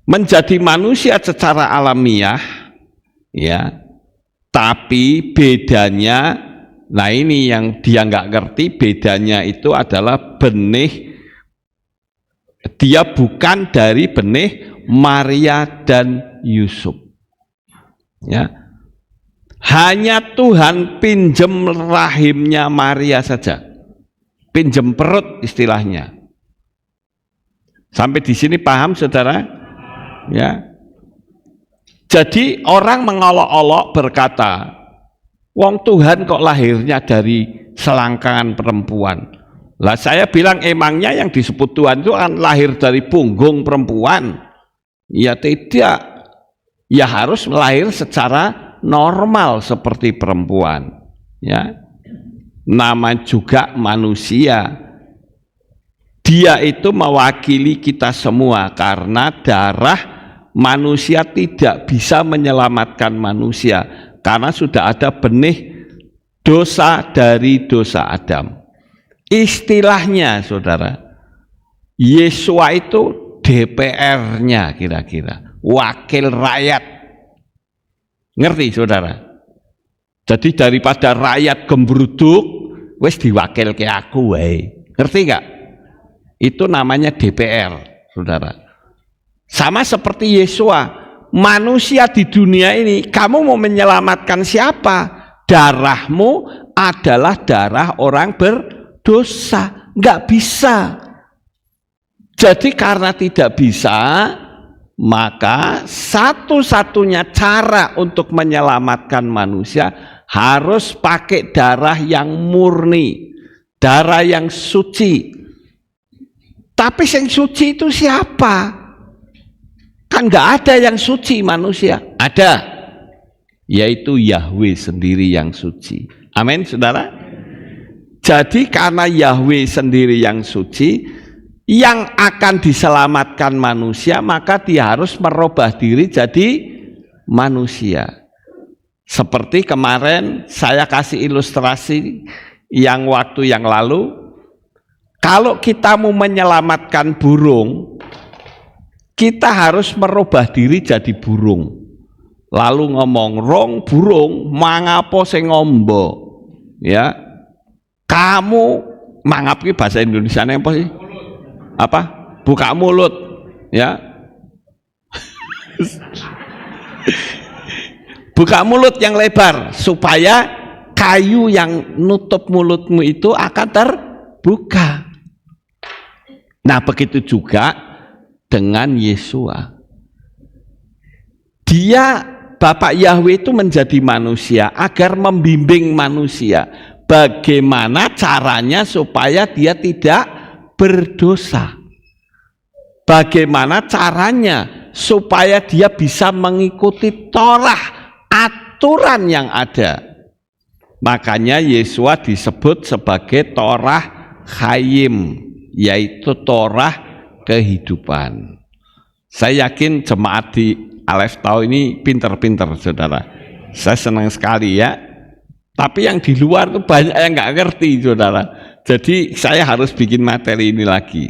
Menjadi manusia secara alamiah, ya, Tapi bedanya, nah ini yang dia nggak ngerti, bedanya itu adalah benih, dia bukan dari benih Maria dan Yusuf. Ya. Hanya Tuhan pinjem rahimnya Maria saja, pinjem perut istilahnya. Sampai di sini paham saudara? Ya. Jadi orang mengolok-olok berkata, wong Tuhan kok lahirnya dari selangkangan perempuan. Lah saya bilang emangnya yang disebut Tuhan itu kan lahir dari punggung perempuan? Ya tidak. Ya harus lahir secara normal seperti perempuan. Ya. Nama juga manusia. Dia itu mewakili kita semua karena darah manusia tidak bisa menyelamatkan manusia karena sudah ada benih dosa dari dosa Adam. Istilahnya saudara, Yesua itu DPR-nya kira-kira, wakil rakyat. Ngerti saudara? Jadi daripada rakyat gembruduk, wis diwakil ke aku wae. Ngerti enggak? Itu namanya DPR, saudara. Sama seperti Yesua, manusia di dunia ini, kamu mau menyelamatkan siapa? Darahmu adalah darah orang berdosa, nggak bisa. Jadi karena tidak bisa, maka satu-satunya cara untuk menyelamatkan manusia harus pakai darah yang murni, darah yang suci. Tapi yang suci itu siapa? Kan nggak ada yang suci manusia. Ada, yaitu Yahweh sendiri yang suci. Amin, saudara. Jadi karena Yahweh sendiri yang suci, yang akan diselamatkan manusia, maka dia harus merubah diri jadi manusia. Seperti kemarin saya kasih ilustrasi yang waktu yang lalu, kalau kita mau menyelamatkan burung, kita harus merubah diri jadi burung. Lalu ngomong, rong burung, mangapo sing ngombo. Ya, kamu mangap ki bahasa Indonesia apa sih? Apa? Buka mulut, ya. Buka mulut yang lebar supaya kayu yang nutup mulutmu itu akan terbuka. Nah, begitu juga dengan Yesua. Dia, Bapak Yahweh itu menjadi manusia agar membimbing manusia bagaimana caranya supaya dia tidak berdosa. Bagaimana caranya supaya dia bisa mengikuti Torah, aturan yang ada. Makanya Yesua disebut sebagai Torah Chaim, yaitu Torah kehidupan. Saya yakin jemaat di Alef Tau ini pinter-pinter saudara. Saya senang sekali ya. Tapi yang di luar tuh banyak yang nggak ngerti saudara. Jadi saya harus bikin materi ini lagi.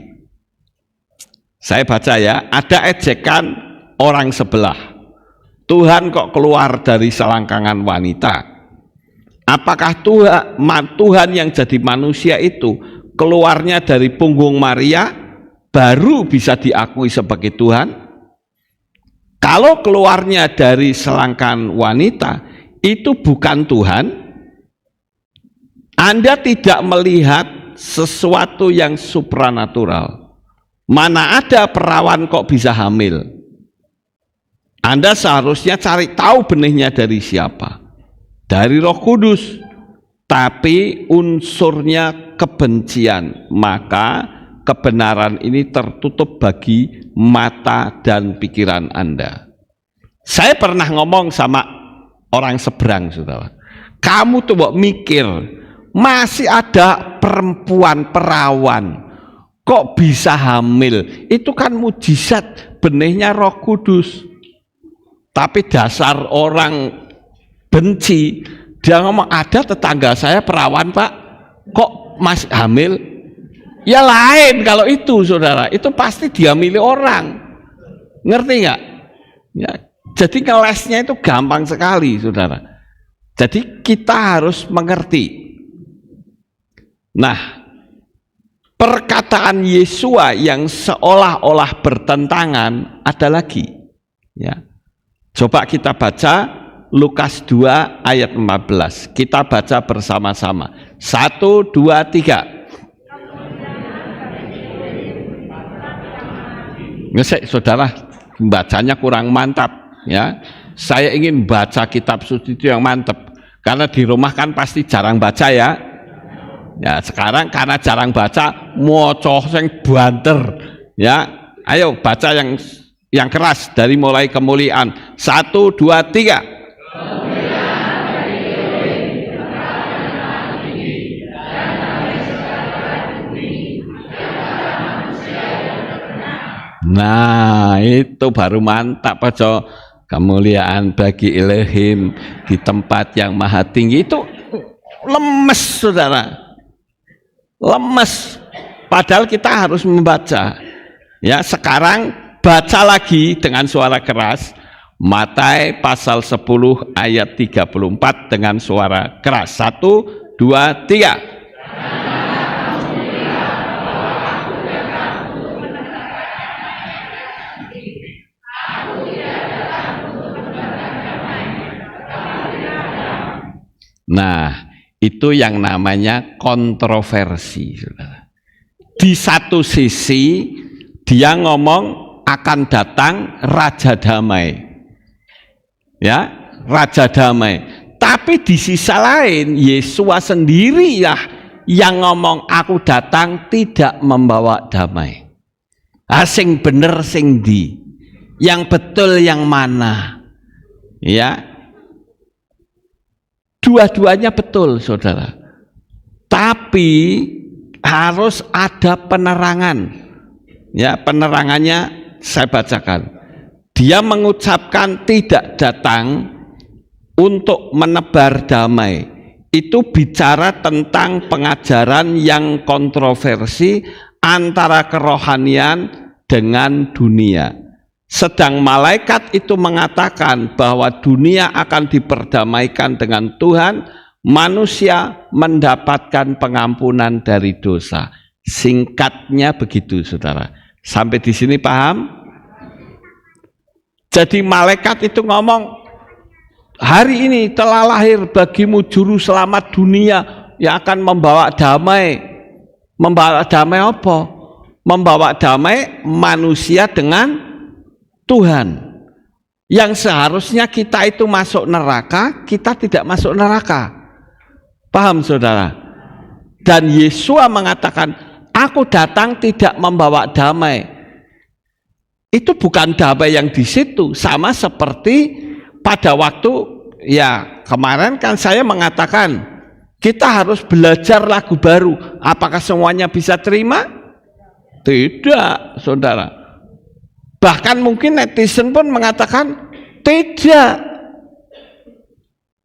Saya baca ya, ada ejekan orang sebelah. Tuhan kok keluar dari selangkangan wanita? Apakah Tuhan yang jadi manusia itu keluarnya dari punggung Maria baru bisa diakui sebagai Tuhan? Kalau keluarnya dari selangkangan wanita itu bukan Tuhan, Anda tidak melihat sesuatu yang supranatural. Mana ada perawan kok bisa hamil? Anda seharusnya cari tahu benihnya dari siapa? Dari Roh Kudus. Tapi unsurnya kebencian, maka kebenaran ini tertutup bagi mata dan pikiran Anda. Saya pernah ngomong sama orang seberang, saudara. Kamu tuh mikir, masih ada perempuan perawan, kok bisa hamil? Itu kan mujizat benihnya Roh Kudus. Tapi dasar orang benci, dia ngomong, ada tetangga saya perawan pak, kok masih hamil? Ya lain kalau itu saudara, itu pasti dia milih orang. Ngerti nggak? Ya, jadi ngelesnya itu gampang sekali saudara. Jadi kita harus mengerti. Nah, perkataan Yesua yang seolah-olah bertentangan ada lagi. Ya. Coba kita baca Lukas 2 ayat 14. Kita baca bersama-sama. 1, 2, 3. Ngesek saudara, bacanya kurang mantap ya. Saya ingin baca kitab suci itu yang mantap. Karena di rumah kan pasti jarang baca ya. Ya, sekarang karena jarang baca, moco sing banter ya. Ayo baca yang keras dari mulai kemuliaan. 1, 2, 3. Nah, itu baru mantap aja. Kemuliaan bagi Elohim di tempat yang maha tinggi. Itu lemes saudara, lemes. Padahal kita harus membaca. Ya, sekarang baca lagi dengan suara keras. Matius pasal 10 ayat 34 dengan suara keras. 1, 2, 3. Nah, itu yang namanya kontroversi. Di satu sisi dia ngomong akan datang Raja Damai, ya, Raja Damai. Tapi di sisi lain Yesus sendiri ya yang ngomong aku datang tidak membawa damai. Sing bener sing di, yang betul yang mana, ya. Dua-duanya betul saudara, tapi harus ada penerangan. Ya, penerangannya saya bacakan. Dia mengucapkan tidak datang untuk menebar damai. Itu bicara tentang pengajaran yang kontroversi antara kerohanian dengan dunia. Sedang malaikat itu mengatakan bahwa dunia akan diperdamaikan dengan Tuhan, manusia mendapatkan pengampunan dari dosa. Singkatnya begitu saudara. Sampai di sini paham? Jadi malaikat itu ngomong, hari ini telah lahir bagimu juru selamat dunia yang akan membawa damai. Membawa damai apa? Membawa damai manusia dengan Tuhan. Yang seharusnya kita itu masuk neraka, kita tidak masuk neraka. Paham saudara? Dan Yesus mengatakan, aku datang tidak membawa damai. Itu bukan damai yang di situ, sama seperti pada waktu ya kemarin kan saya mengatakan kita harus belajar lagu baru. Apakah semuanya bisa terima? Tidak, saudara. Bahkan mungkin netizen pun mengatakan tidak.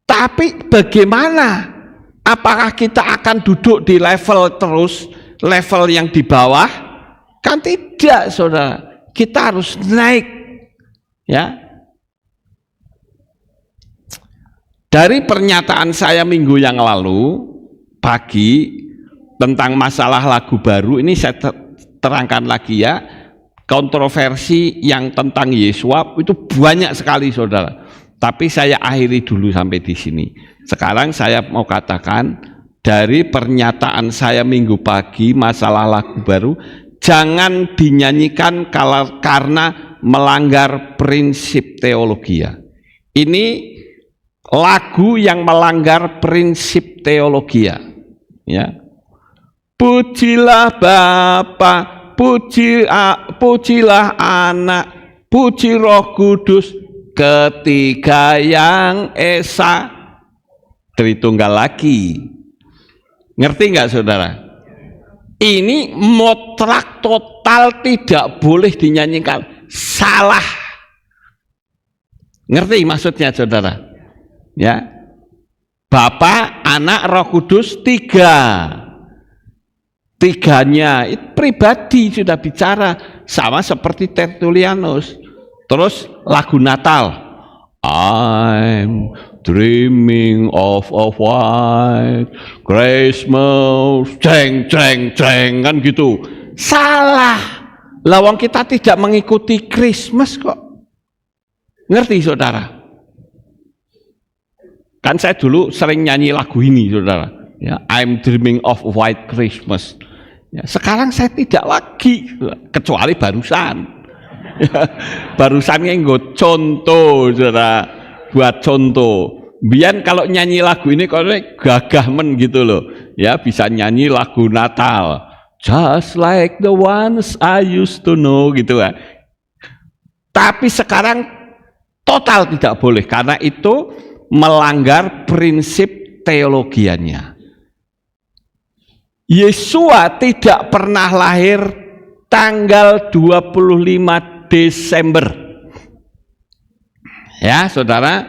Tapi bagaimana? Apakah kita akan duduk di level terus, level yang di bawah? Kan tidak, saudara. Kita harus naik. Ya. Dari pernyataan saya minggu yang lalu pagi tentang masalah lagu baru ini saya terangkan lagi ya. Kontroversi yang tentang Yesus itu banyak sekali saudara. Tapi saya akhiri dulu sampai di sini. Sekarang saya mau katakan dari pernyataan saya minggu pagi masalah lagu baru, jangan dinyanyikan karena melanggar prinsip teologi. Ini lagu yang melanggar prinsip teologi. Ya. Pujilah Bapa, pujilah Anak, puji Roh Kudus, ketiga yang esa, Tritunggal lagi. Ngerti nggak saudara? Ini mutlak total tidak boleh dinyanyikan, salah. Ngerti maksudnya saudara? Ya, Bapa, Anak, Roh Kudus, tiganya itu pribadi sudah bicara sama seperti Tertulianus. Terus lagu Natal, I'm dreaming of a white Christmas, ceng ceng ceng, kan gitu. Salah. Lawang kita tidak mengikuti Christmas kok. Ngerti saudara? Kan saya dulu sering nyanyi lagu ini saudara. Ya, I'm dreaming of a white Christmas. Ya, sekarang saya tidak lagi, kecuali barusan. Barusan nggo contoh saudara, buat contoh. Biar kalau nyanyi lagu ini kalau gagah men gitu loh, ya bisa nyanyi lagu Natal, just like the ones I used to know gitu ya. Tapi sekarang total tidak boleh karena itu melanggar prinsip teologiannya. Yesua tidak pernah lahir tanggal 25 Desember. Ya, saudara.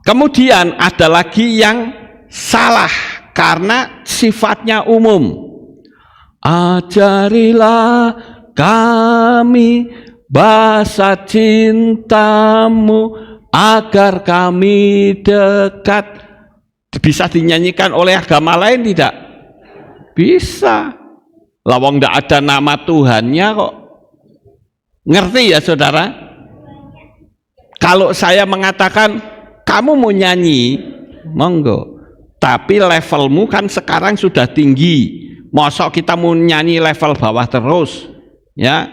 Kemudian ada lagi yang salah karena sifatnya umum. Ajarilah kami bahasa cintamu agar kami dekat. Bisa dinyanyikan oleh agama lain tidak? Bisa. Lawang tidak ada nama Tuhannya kok. Ngerti ya saudara? Kalau saya mengatakan kamu mau nyanyi, monggo. Tapi levelmu kan sekarang sudah tinggi. Mosok kita mau nyanyi level bawah terus, ya?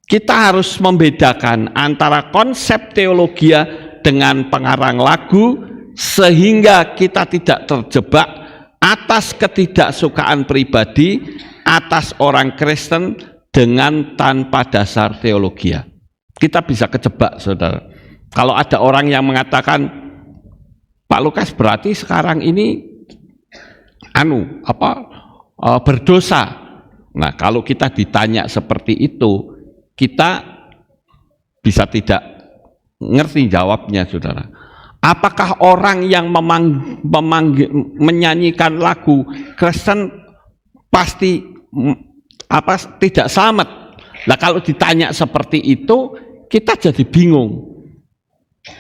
Kita harus membedakan antara konsep teologi dengan pengarang lagu sehingga kita tidak terjebak atas ketidaksukaan pribadi atas orang Kristen dengan tanpa dasar teologi. Kita bisa kejebak saudara. Kalau ada orang yang mengatakan Pak Lukas berarti sekarang ini berdosa. Nah, kalau kita ditanya seperti itu, kita bisa tidak ngerti jawabnya saudara. Apakah orang yang menyanyikan lagu Kristen pasti tidak selamat? Nah, kalau ditanya seperti itu, kita jadi bingung.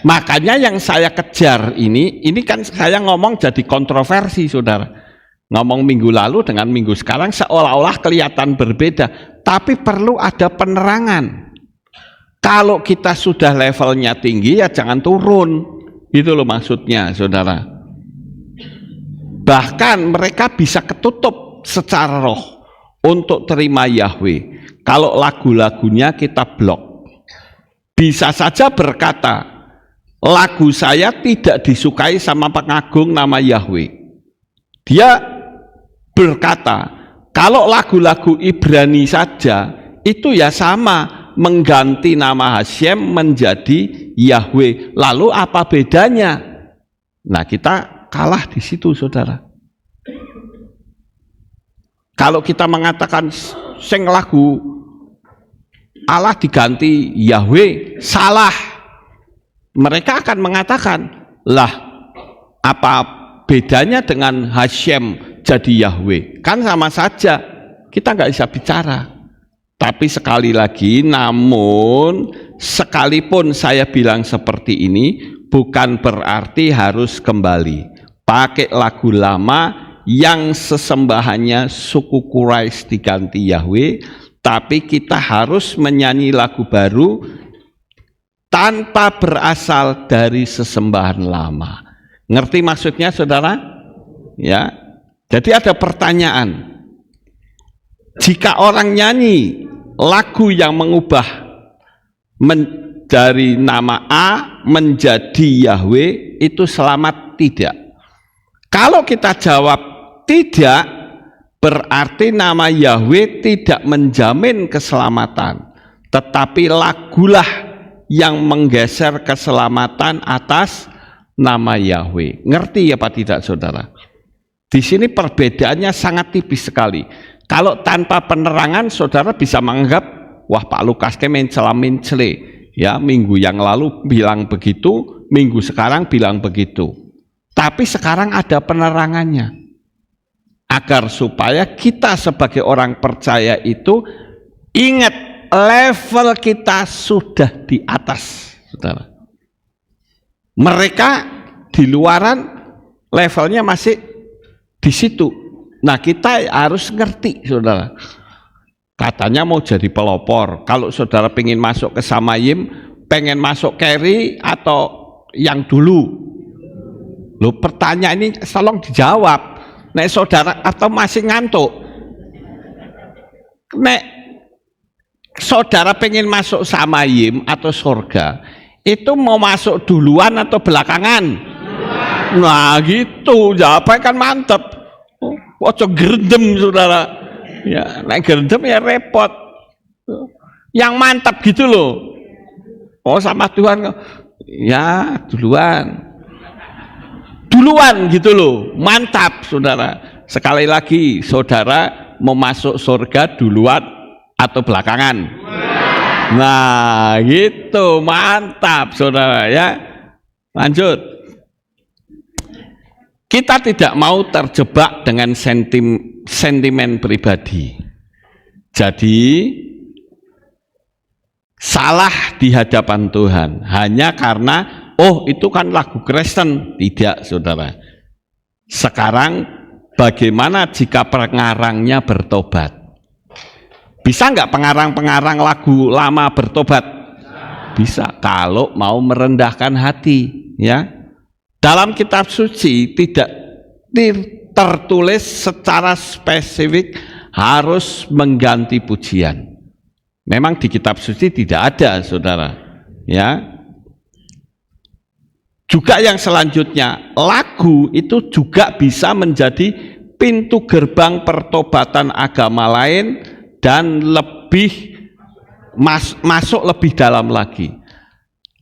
Makanya yang saya kejar ini kan saya ngomong jadi kontroversi saudara. Ngomong minggu lalu dengan minggu sekarang seolah-olah kelihatan berbeda, tapi perlu ada penerangan. Kalau kita sudah levelnya tinggi ya jangan turun, itu loh maksudnya saudara. Bahkan mereka bisa ketutup secara roh untuk terima Yahweh. Kalau lagu-lagunya kita blok, bisa saja berkata lagu saya tidak disukai sama pengagung nama Yahweh. Dia berkata, kalau lagu-lagu Ibrani saja, itu ya sama, mengganti nama Hashem menjadi Yahweh. Lalu apa bedanya? Nah, kita kalah di situ, saudara. Kalau kita mengatakan sing lagu Allah diganti Yahweh, salah. Mereka akan mengatakan, lah apa bedanya dengan Hashem jadi Yahweh? Kan sama saja, kita nggak bisa bicara. Tapi sekali lagi, namun sekalipun saya bilang seperti ini, bukan berarti harus kembali pakai lagu lama yang sesembahannya suku Quraisy diganti Yahweh, tapi kita harus menyanyi lagu baru tanpa berasal dari sesembahan lama. Ngerti maksudnya saudara? Ya. Jadi ada pertanyaan. Jika orang nyanyi lagu yang mengubah dari nama A menjadi Yahweh, itu selamat tidak? Kalau kita jawab tidak, berarti nama Yahweh tidak menjamin keselamatan, tetapi lagulah yang menggeser keselamatan atas nama Yahweh. Ngerti ya Pak tidak saudara? Di sini perbedaannya sangat tipis sekali. Kalau tanpa penerangan saudara bisa menganggap, wah Pak Lukas mencela-mencela. Ya, minggu yang lalu bilang begitu, minggu sekarang bilang begitu. Tapi sekarang ada penerangannya. Agar supaya kita sebagai orang percaya itu ingat level kita sudah di atas, saudara. Mereka di luaran levelnya masih di situ. Nah, kita harus ngerti, saudara. Katanya mau jadi pelopor. Kalau saudara pengen masuk ke Samayim, pengen masuk Keri atau yang dulu? Loh, pertanyaan ini tolong dijawab. Nek saudara atau masih ngantuk? Nek saudara pengen masuk Samayim atau surga, itu mau masuk duluan atau belakangan? Nah gitu, jawabnya kan mantep. Ojo gerendem, saudara. Ya, nek gerendem ya repot. Yang mantap gitu loh. Oh, sama Tuhan, ya duluan gitu loh, mantap, saudara. Sekali lagi, saudara mau masuk surga duluan atau belakangan? Nah gitu, mantap, saudara ya. Lanjut. Kita tidak mau terjebak dengan sentimen pribadi. Jadi salah di hadapan Tuhan hanya karena oh itu kan lagu Kristen. Tidak, saudara. Sekarang bagaimana jika pengarangnya bertobat? Bisa nggak pengarang-pengarang lagu lama bertobat? Bisa, kalau mau merendahkan hati, ya. Dalam kitab suci tidak tertulis secara spesifik harus mengganti pujian. Memang di kitab suci tidak ada, saudara. Ya. Juga yang selanjutnya, lagu itu juga bisa menjadi pintu gerbang pertobatan agama lain dan lebih masuk lebih dalam lagi.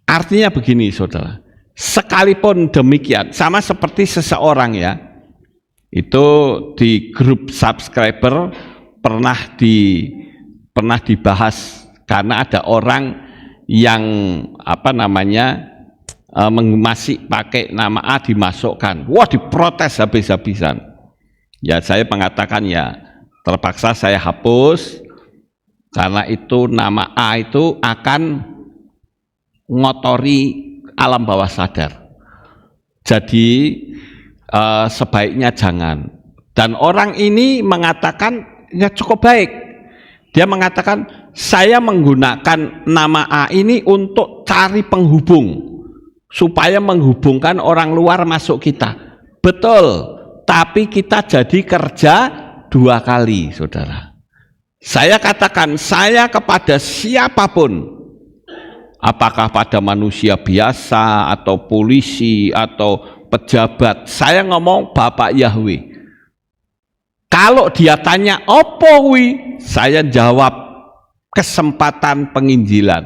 Artinya begini, saudara. Sekalipun demikian, sama seperti seseorang ya, itu di grup subscriber pernah dibahas karena ada orang yang masih pakai nama A dimasukkan, wah diprotes habis-habisan. Ya saya mengatakan ya terpaksa saya hapus karena itu nama A itu akan ngotori alam bawah sadar. Jadi sebaiknya jangan. Dan orang ini mengatakan ya cukup baik. Dia mengatakan saya menggunakan nama A ini untuk cari penghubung supaya menghubungkan orang luar masuk kita. Betul. Tapi kita jadi kerja dua kali, saudara. Saya katakan saya kepada siapapun, apakah pada manusia biasa atau polisi atau pejabat, saya ngomong Bapak Yahweh. Kalau dia tanya opo wi, saya jawab kesempatan penginjilan.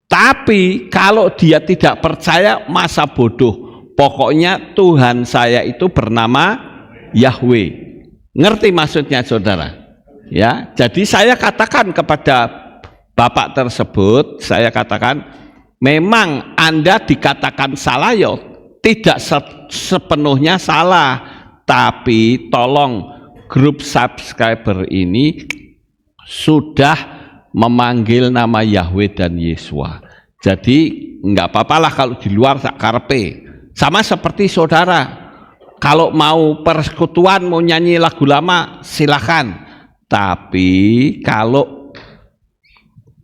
Tapi kalau dia tidak percaya, masa bodoh. Pokoknya Tuhan saya itu bernama Yahweh. Ngerti maksudnya, saudara? Ya, jadi saya katakan kepada Bapak tersebut, saya katakan, memang Anda dikatakan salah ya, tidak sepenuhnya salah, tapi tolong grup subscriber ini sudah memanggil nama Yahweh dan Yesua. Jadi enggak apa-apalah kalau di luar tak karpe. Sama seperti saudara, kalau mau persekutuan, mau nyanyi lagu lama, silakan. Tapi kalau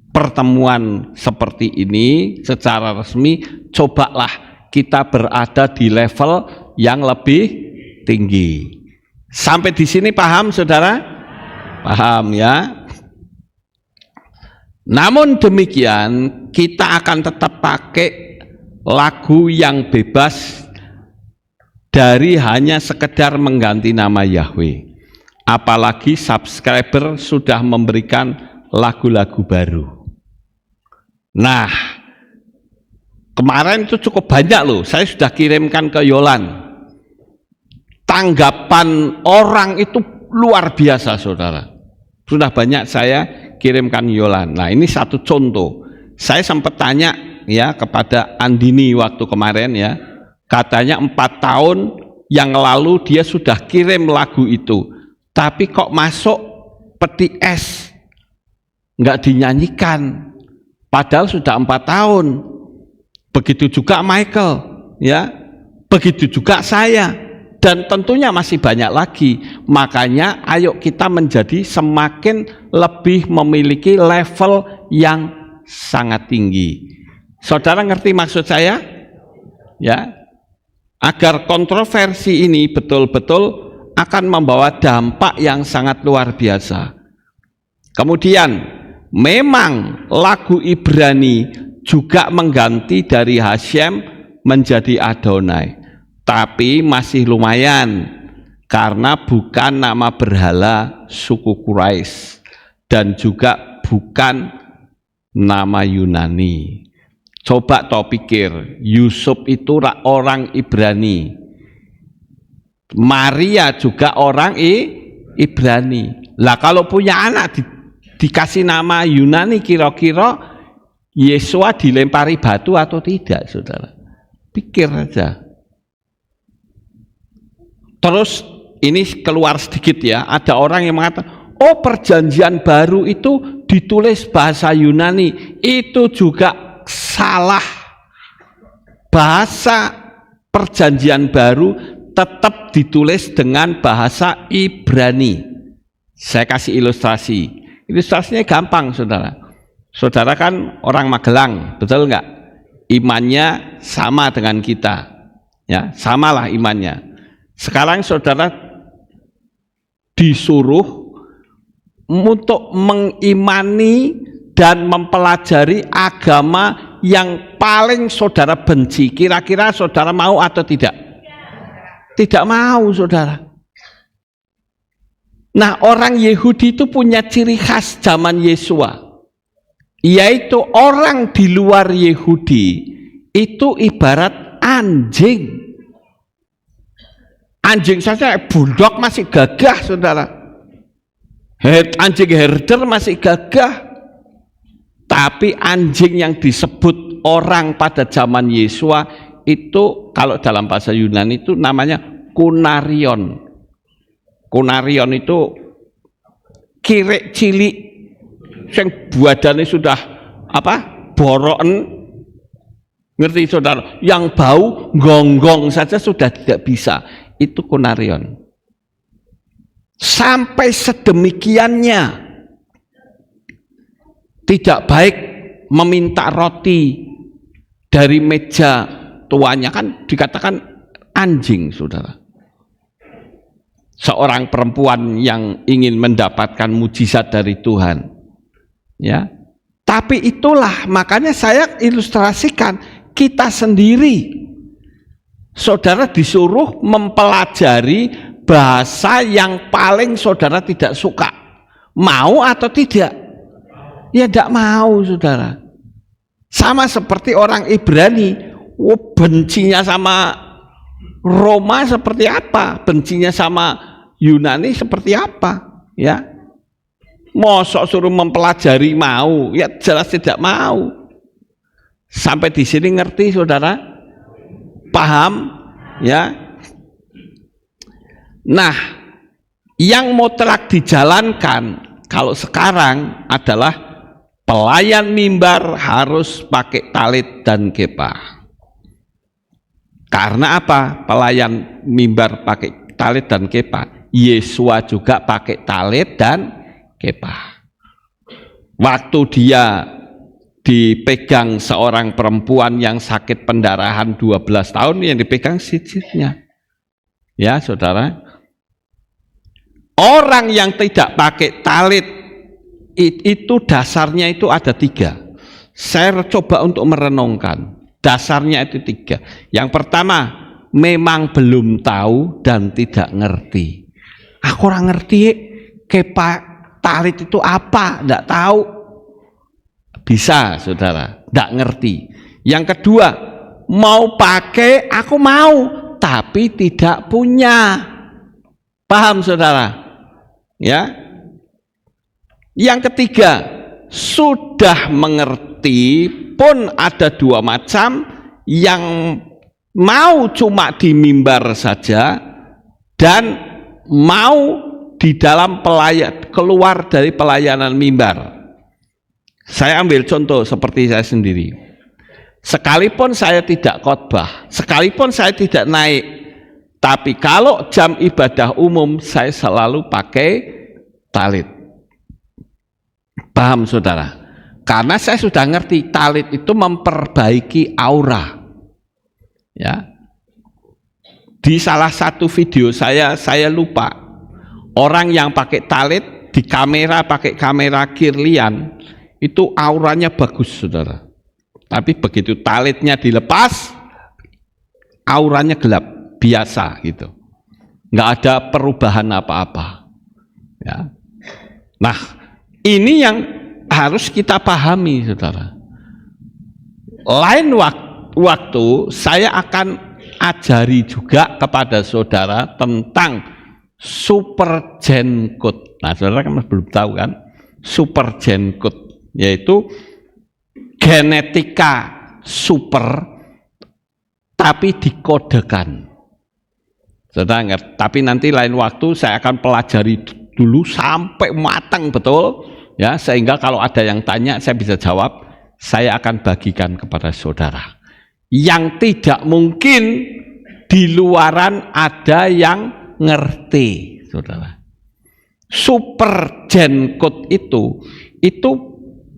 pertemuan seperti ini secara resmi, cobalah kita berada di level yang lebih tinggi. Sampai di sini paham, saudara? Paham ya? Namun demikian, kita akan tetap pakai lagu yang bebas dari hanya sekedar mengganti nama Yahweh. Apalagi subscriber sudah memberikan lagu-lagu baru. Nah, kemarin itu cukup banyak loh, saya sudah kirimkan ke Yolan. Tanggapan orang itu luar biasa, saudara. Sudah banyak saya kirimkan Yolan. Nah, ini satu contoh. Saya sempat tanya ya kepada Andini waktu kemarin ya, katanya 4 tahun yang lalu dia sudah kirim lagu itu, tapi kok masuk peti es nggak dinyanyikan, padahal sudah 4 tahun. begitu juga Michael, ya, begitu juga saya, dan tentunya masih banyak lagi. Makanya ayo kita menjadi semakin lebih memiliki level yang sangat tinggi. Saudara ngerti maksud saya? Ya, agar kontroversi ini betul-betul akan membawa dampak yang sangat luar biasa. Kemudian memang lagu Ibrani juga mengganti dari Hashem menjadi Adonai, tapi masih lumayan karena bukan nama berhala suku Quraisy dan juga bukan nama Yunani. Coba toh pikir, Yusuf itu orang Ibrani, Maria juga orang Ibrani. Lah kalau punya anak dikasih nama Yunani, kira-kira Yesua dilempari batu atau tidak, saudara? Pikir aja. Terus ini keluar sedikit ya, ada orang yang mengatakan, oh perjanjian baru itu ditulis bahasa Yunani. Itu juga salah. Bahasa perjanjian baru tetap ditulis dengan bahasa Ibrani. Saya kasih ilustrasi. Ilustrasinya gampang, saudara. Saudara kan orang Magelang, betul nggak? Imannya sama dengan kita, ya, samalah imannya. Sekarang saudara disuruh untuk mengimani dan mempelajari agama yang paling saudara benci. Kira-kira saudara mau atau tidak? Tidak mau, saudara. Nah, orang Yahudi itu punya ciri khas zaman Yesua, yaitu orang di luar Yahudi itu ibarat anjing. Anjing saja, bulldog masih gagah, saudara. Anjing herder masih gagah. Tapi anjing yang disebut orang pada zaman Yesua itu, kalau dalam bahasa Yunani itu namanya kunarion. Kunarion itu kirek cilik yang badannya sudah boroken, ngerti saudara, yang bau gonggong saja sudah tidak bisa. Itu kunarion. Sampai sedemikiannya tidak baik meminta roti dari meja tuanya, kan dikatakan anjing, saudara. Seorang perempuan yang ingin mendapatkan mujizat dari Tuhan, ya. Tapi itulah makanya saya ilustrasikan kita sendiri, saudara disuruh mempelajari bahasa yang paling saudara tidak suka. Mau atau tidak? Ya tidak mau, saudara. Sama seperti orang Ibrani, bencinya sama Roma seperti apa, bencinya sama Yunani seperti apa, ya. Mosok suruh mempelajari mau, ya jelas tidak mau. Sampai di sini ngerti, saudara? Paham, ya? Nah, yang mutlak dijalankan kalau sekarang adalah pelayan mimbar harus pakai talit dan kepah. Karena apa? Pelayan mimbar pakai talit dan kepah. Yesua juga pakai talit dan kepah. Waktu dia dipegang seorang perempuan yang sakit pendarahan 12 tahun, yang dipegang sisirnya. Ya, saudara. Orang yang tidak pakai talit itu dasarnya itu ada 3. Saya coba untuk merenungkan. Dasarnya itu 3. Yang pertama, memang belum tahu dan tidak ngerti. Aku orang ngerti talit itu apa, tidak tahu. Bisa, saudara, tidak ngerti. Yang kedua, mau pakai, aku mau, tapi tidak punya. Paham, saudara? Ya. Yang ketiga, sudah mengerti pun ada 2 macam, yang mau cuma di mimbar saja dan mau di dalam keluar dari pelayanan mimbar. Saya ambil contoh seperti saya sendiri. Sekalipun saya tidak khotbah, sekalipun saya tidak naik, tapi kalau jam ibadah umum saya selalu pakai talit. Paham saudara? Karena saya sudah ngerti talit itu memperbaiki aura. Ya. Di salah satu video saya lupa orang yang pakai talit di kamera, pakai kamera Kirlian itu auranya bagus saudara. Tapi begitu talitnya dilepas, auranya gelap biasa gitu. Nggak ada perubahan apa-apa. Ya. Nah, ini yang harus kita pahami saudara. Lain waktu saya akan ajari juga kepada saudara tentang super gen code. Nah saudara kan belum tahu kan super gen code, yaitu genetika super tapi dikodekan. Saudara ngerti? Tapi nanti lain waktu saya akan pelajari dulu sampai matang betul. Ya, sehingga kalau ada yang tanya saya bisa jawab, saya akan bagikan kepada saudara. Yang tidak mungkin di luaran ada yang ngerti, saudara. Super gen code itu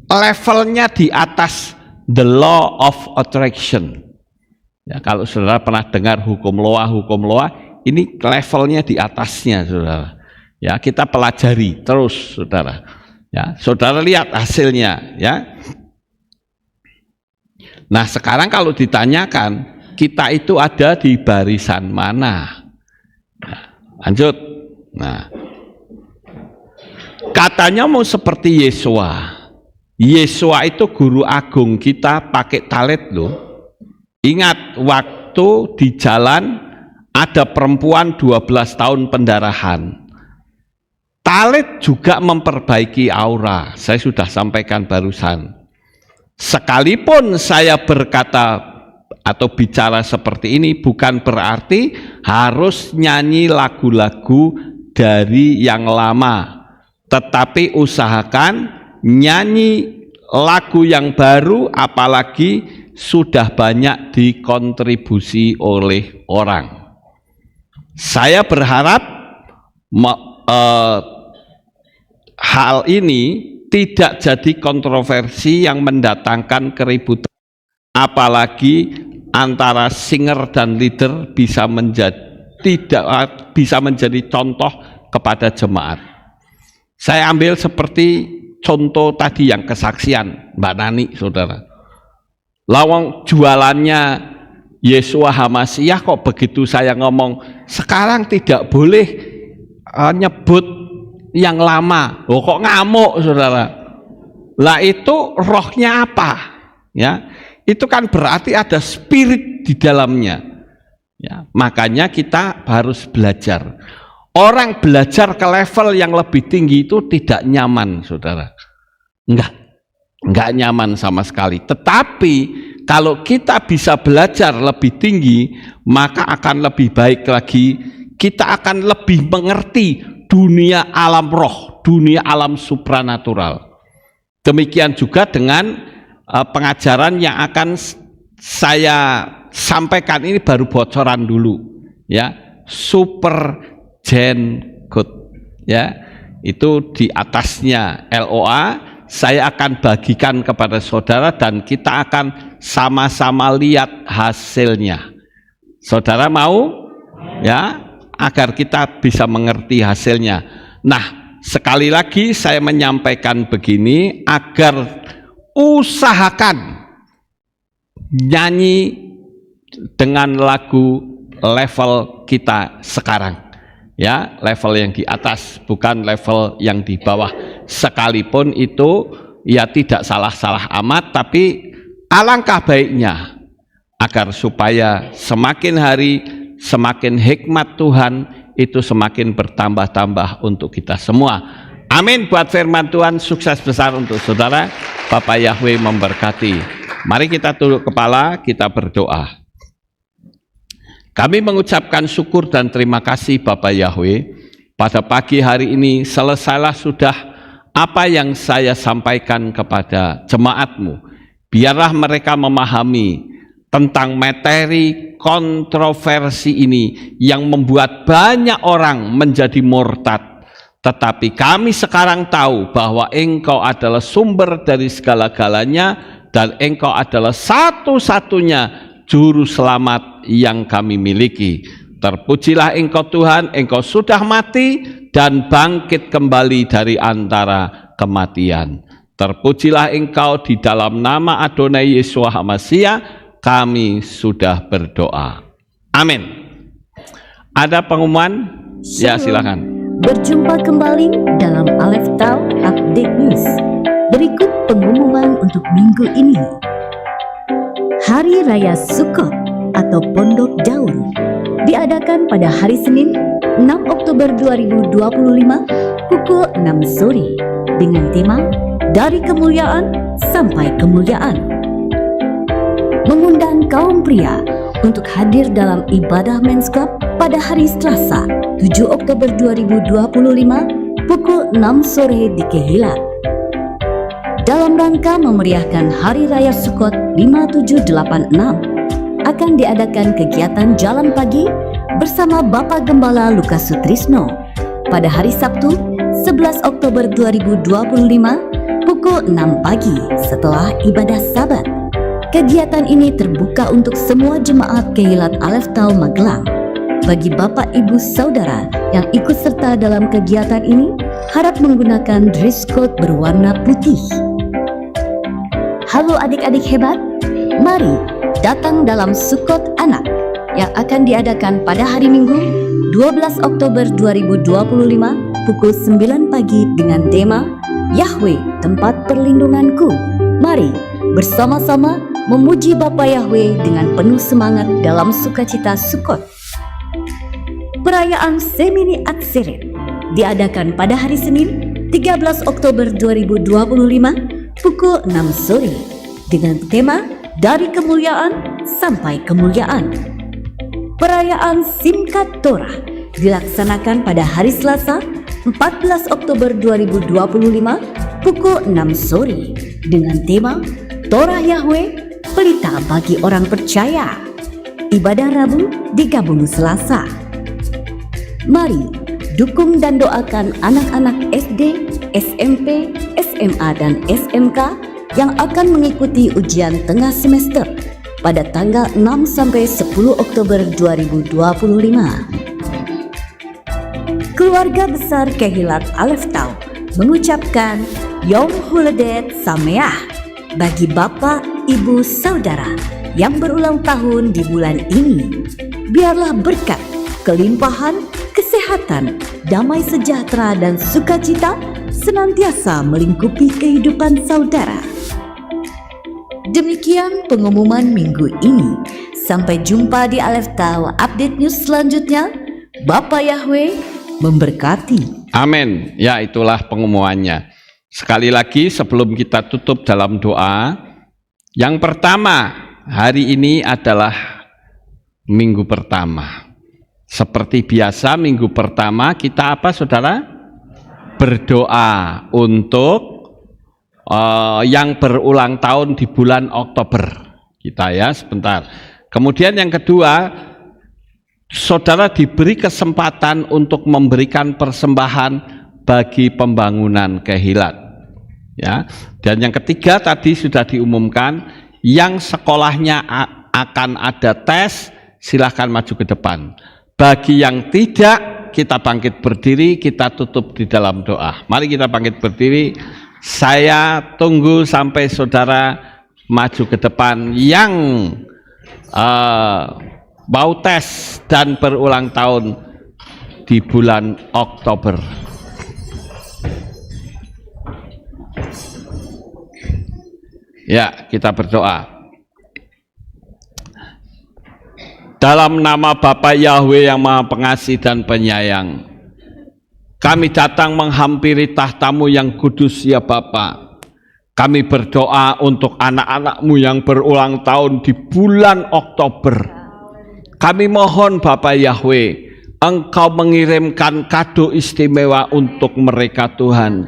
levelnya di atas the law of attraction. Ya, kalau saudara pernah dengar hukum Loa, ini levelnya di atasnya, saudara. Ya, kita pelajari terus, saudara. Ya, saudara lihat hasilnya, ya. Nah, sekarang kalau ditanyakan kita itu ada di barisan mana? Nah, lanjut. Nah, katanya mau seperti Yesua. Yesua itu guru agung kita pakai talit loh. Ingat waktu di jalan ada perempuan 12 tahun pendarahan. Talit juga memperbaiki aura. Saya sudah sampaikan barusan. Sekalipun saya berkata atau bicara seperti ini bukan berarti harus nyanyi lagu-lagu dari yang lama. Tetapi usahakan nyanyi lagu yang baru, apalagi sudah banyak dikontribusi oleh orang. Saya berharap hal ini tidak jadi kontroversi yang mendatangkan keributan, apalagi antara singer dan leader bisa menjadi contoh kepada jemaat. Saya ambil seperti contoh tadi yang kesaksian Mbak Nani, saudara. Lawang jualannya Yesua Hamasiah kok begitu saya ngomong sekarang tidak boleh nyebut yang lama, kok ngamuk saudara. Lah itu rohnya apa? Ya, itu kan berarti ada spirit di dalamnya. Ya, makanya kita harus belajar. Orang belajar ke level yang lebih tinggi itu tidak nyaman, saudara. Enggak nyaman sama sekali. Tetapi kalau kita bisa belajar lebih tinggi, maka akan lebih baik lagi. Kita akan lebih mengerti dunia alam roh, dunia alam supranatural. Demikian juga dengan pengajaran yang akan saya sampaikan ini baru bocoran dulu, ya, super gen code, ya, itu di atasnya LOA. Saya akan bagikan kepada saudara dan kita akan sama-sama lihat hasilnya. Saudara mau? Ya, agar kita bisa mengerti hasilnya. Nah, sekali lagi saya menyampaikan begini agar usahakan nyanyi dengan lagu level kita sekarang. Ya, level yang di atas, bukan level yang di bawah. Sekalipun itu ya tidak salah-salah amat, tapi alangkah baiknya agar supaya semakin hari semakin hikmat Tuhan itu semakin bertambah-tambah untuk kita semua. Amin buat firman Tuhan. Sukses besar untuk saudara. Bapak Yahweh memberkati. Mari kita tunduk kepala, kita berdoa. Kami mengucapkan syukur dan terima kasih Bapak Yahweh. Pada pagi hari ini selesailah sudah apa yang saya sampaikan kepada jemaat-Mu. Biarlah mereka memahami tentang materi kontroversi ini yang membuat banyak orang menjadi murtad. Tetapi kami sekarang tahu bahwa Engkau adalah sumber dari segala-galanya dan Engkau adalah satu-satunya juru selamat yang kami miliki. Terpujilah Engkau Tuhan, Engkau sudah mati dan bangkit kembali dari antara kematian. Terpujilah Engkau, di dalam nama Adonai Yesus HaMashiach kami sudah berdoa. Amin. Ada pengumuman? Ya, silakan. Berjumpa kembali dalam Aleph Tau Update News. Berikut pengumuman untuk minggu ini. Hari Raya Sukkot atau Pondok Daun diadakan pada hari Senin 6 Oktober 2025 pukul 6 sore dengan tema Dari Kemuliaan Sampai Kemuliaan. Mengundang kaum pria untuk hadir dalam ibadah Men's Club pada hari Selasa 7 Oktober 2025 pukul 6 sore di Kehilat. Dalam rangka memeriahkan Hari Raya Sukkot 5786 akan diadakan kegiatan jalan pagi bersama Bapak Gembala Lukas Sutrisno pada hari Sabtu 11 Oktober 2025 pukul 6 pagi setelah ibadah Sabat. Kegiatan ini terbuka untuk semua jemaat Kehilat Aleph Tau Magelang. Bagi Bapak Ibu Saudara yang ikut serta dalam kegiatan ini, harap menggunakan dress code berwarna putih. Halo adik-adik hebat, mari datang dalam Sukkot Anak yang akan diadakan pada hari Minggu 12 Oktober 2025 pukul 9 pagi dengan tema Yahweh Tempat Perlindunganku. Mari bersama-sama memuji Bapa Yahweh dengan penuh semangat dalam sukacita Sukkot. Perayaan Semini Atseret diadakan pada hari Senin 13 Oktober 2025 pukul 6 sore dengan tema Dari Kemuliaan Sampai Kemuliaan. Perayaan Simchat Torah dilaksanakan pada hari Selasa 14 Oktober 2025 pukul 6 sore dengan tema Torah Yahweh Pelita bagi orang percaya. Ibadah Rabu digabung Selasa. Mari dukung dan doakan anak-anak SD, SMP, SMA dan SMK yang akan mengikuti ujian tengah semester pada tanggal 6 sampai 10 Oktober 2025. Keluarga besar Kehilat Aleph Tau mengucapkan Yom Huledet Sameach bagi Bapak, Ibu, Saudara yang berulang tahun di bulan ini. Biarlah berkat, kelimpahan, kesehatan, damai sejahtera dan sukacita senantiasa melingkupi kehidupan saudara. Demikian pengumuman minggu ini. Sampai jumpa di Aleph Tau Update News selanjutnya. Bapa Yahweh memberkati. Amin. Ya, itulah pengumumannya. Sekali lagi sebelum kita tutup dalam doa, yang pertama, hari ini adalah minggu pertama. Seperti biasa minggu pertama kita apa saudara? Berdoa untuk yang berulang tahun di bulan Oktober. Kita ya sebentar. Kemudian yang kedua, saudara diberi kesempatan untuk memberikan persembahan bagi pembangunan Kehilat. Ya. Dan yang ketiga tadi sudah diumumkan, yang sekolahnya akan ada tes, silahkan maju ke depan. Bagi yang tidak, kita bangkit berdiri, kita tutup di dalam doa. Mari kita bangkit berdiri. Saya tunggu sampai saudara maju ke depan yang mau tes dan berulang tahun di bulan Oktober. Ya, kita berdoa. Dalam nama Bapa Yahweh yang Maha Pengasih dan Penyayang, kami datang menghampiri tahta-Mu yang kudus ya Bapa. Kami berdoa untuk anak-anak-Mu yang berulang tahun di bulan Oktober. Kami mohon Bapa Yahweh, Engkau mengirimkan kado istimewa untuk mereka Tuhan.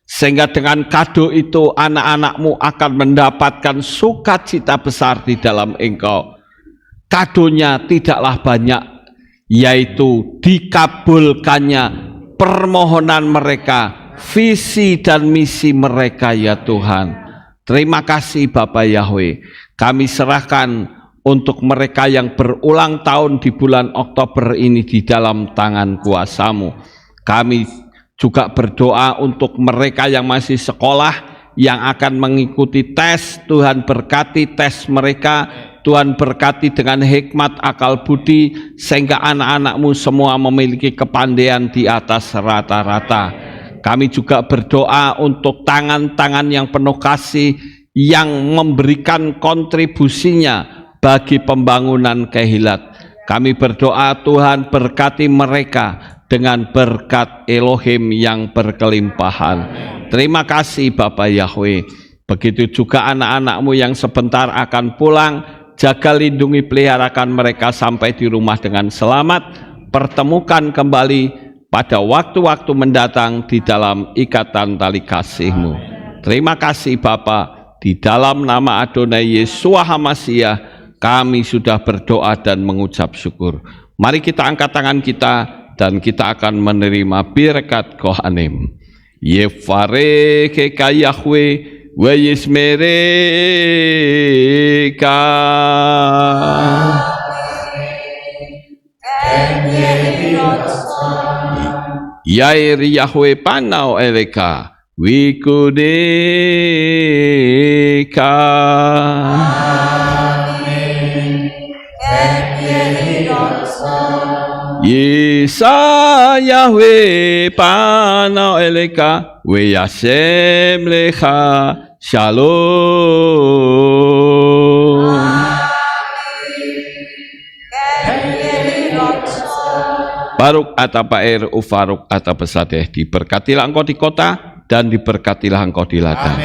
Sehingga dengan kado itu anak-anakmu akan mendapatkan sukacita besar di dalam engkau. Kadonya tidaklah banyak, yaitu dikabulkannya permohonan mereka, visi dan misi mereka ya Tuhan. Terima kasih Bapak Yahweh. Kami serahkan untuk mereka yang berulang tahun di bulan Oktober ini di dalam tangan kuasa-Mu. Kami juga berdoa untuk mereka yang masih sekolah, yang akan mengikuti tes. Tuhan berkati tes mereka, Tuhan berkati dengan hikmat akal budi, sehingga anak-anak-Mu semua memiliki kepandaian di atas rata-rata. Kami juga berdoa untuk tangan-tangan yang penuh kasih, yang memberikan kontribusinya bagi pembangunan Kehilat. Kami berdoa Tuhan berkati mereka dengan berkat Elohim yang berkelimpahan. Terima kasih Bapak Yahweh. Begitu juga anak-anak-Mu yang sebentar akan pulang, jaga lindungi peliharakan mereka sampai di rumah dengan selamat. Pertemukan kembali pada waktu-waktu mendatang di dalam ikatan tali kasih-Mu. Terima kasih Bapa, di dalam nama Adonai Yeshua HaMashiach kami sudah berdoa dan mengucap syukur. Mari kita angkat tangan kita dan kita akan menerima berkat Kohanim. Yefareke ka Yahweh wa yismereka. Yair Yahweh panau eleka wikudeka. Yesa Yahweh panau eleka we yasem lecha shalom. Baruk ata Paer ufaruk ata pesadeh, diberkatilah engkau di kota dan diberkatilah engkau di ladang.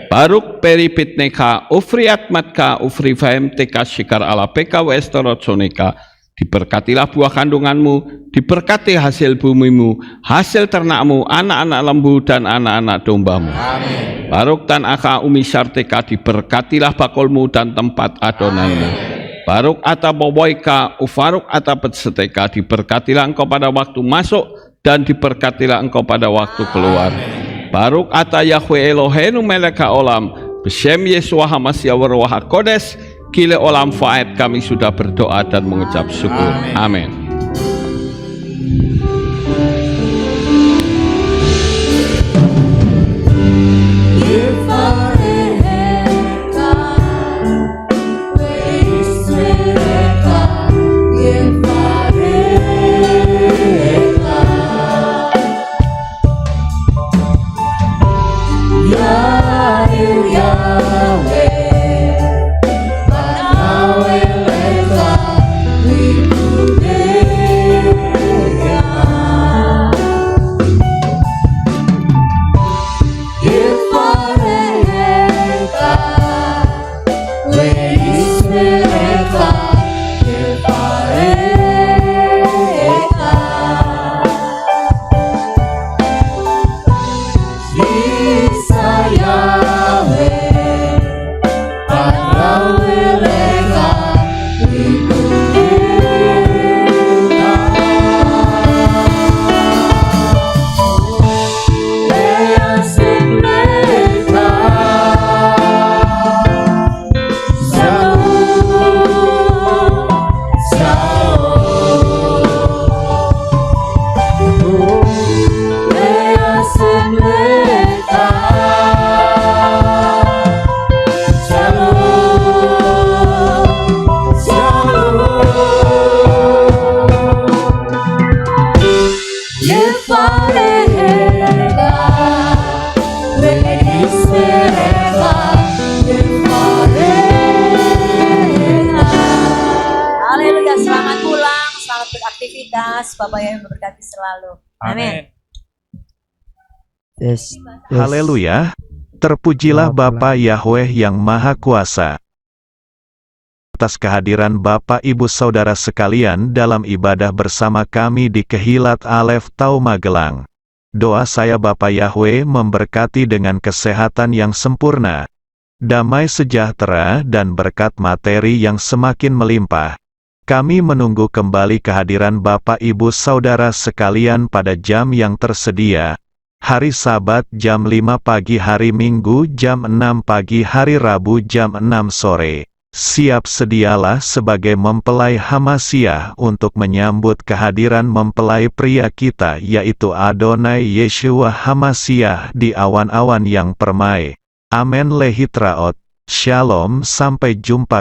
Baruk peripit neka ufriat matka ufri fahem teka shikar ala peka wa estorotsoneka. Diberkatilah buah kandunganmu, diberkati hasil bumimu, hasil ternakmu, anak-anak lembu dan anak-anak dombamu. Amin. Baruk tan aka umi syarteka, diberkatilah bakolmu dan tempat adonaimu. Baruk ata boboika ufaruk ata petseteka, diberkatilah engkau pada waktu masuk dan diberkatilah engkau pada waktu keluar. Baruk ata Yahweh Eloheinu meleka olam, besem Yeshua HaMashiach wa Kodes. Kile olam faed, kami sudah berdoa dan mengucap syukur. Amin. Bapak yang memberkati selalu. Amin. Yes. Haleluya. Terpujilah Bapa Yahweh yang Maha Kuasa. Atas kehadiran Bapak Ibu Saudara sekalian dalam ibadah bersama kami di Kehilat Alef Tau Magelang. Doa saya Bapa Yahweh memberkati dengan kesehatan yang sempurna, damai sejahtera dan berkat materi yang semakin melimpah. Kami menunggu kembali kehadiran Bapak Ibu Saudara sekalian pada jam yang tersedia. Hari Sabat jam 5 pagi, hari Minggu jam 6 pagi, hari Rabu jam 6 sore. Siap sedialah sebagai mempelai Hamasiah untuk menyambut kehadiran mempelai pria kita yaitu Adonai Yeshua Hamasiah di awan-awan yang permai. Amen lehitraot. Shalom, sampai jumpa.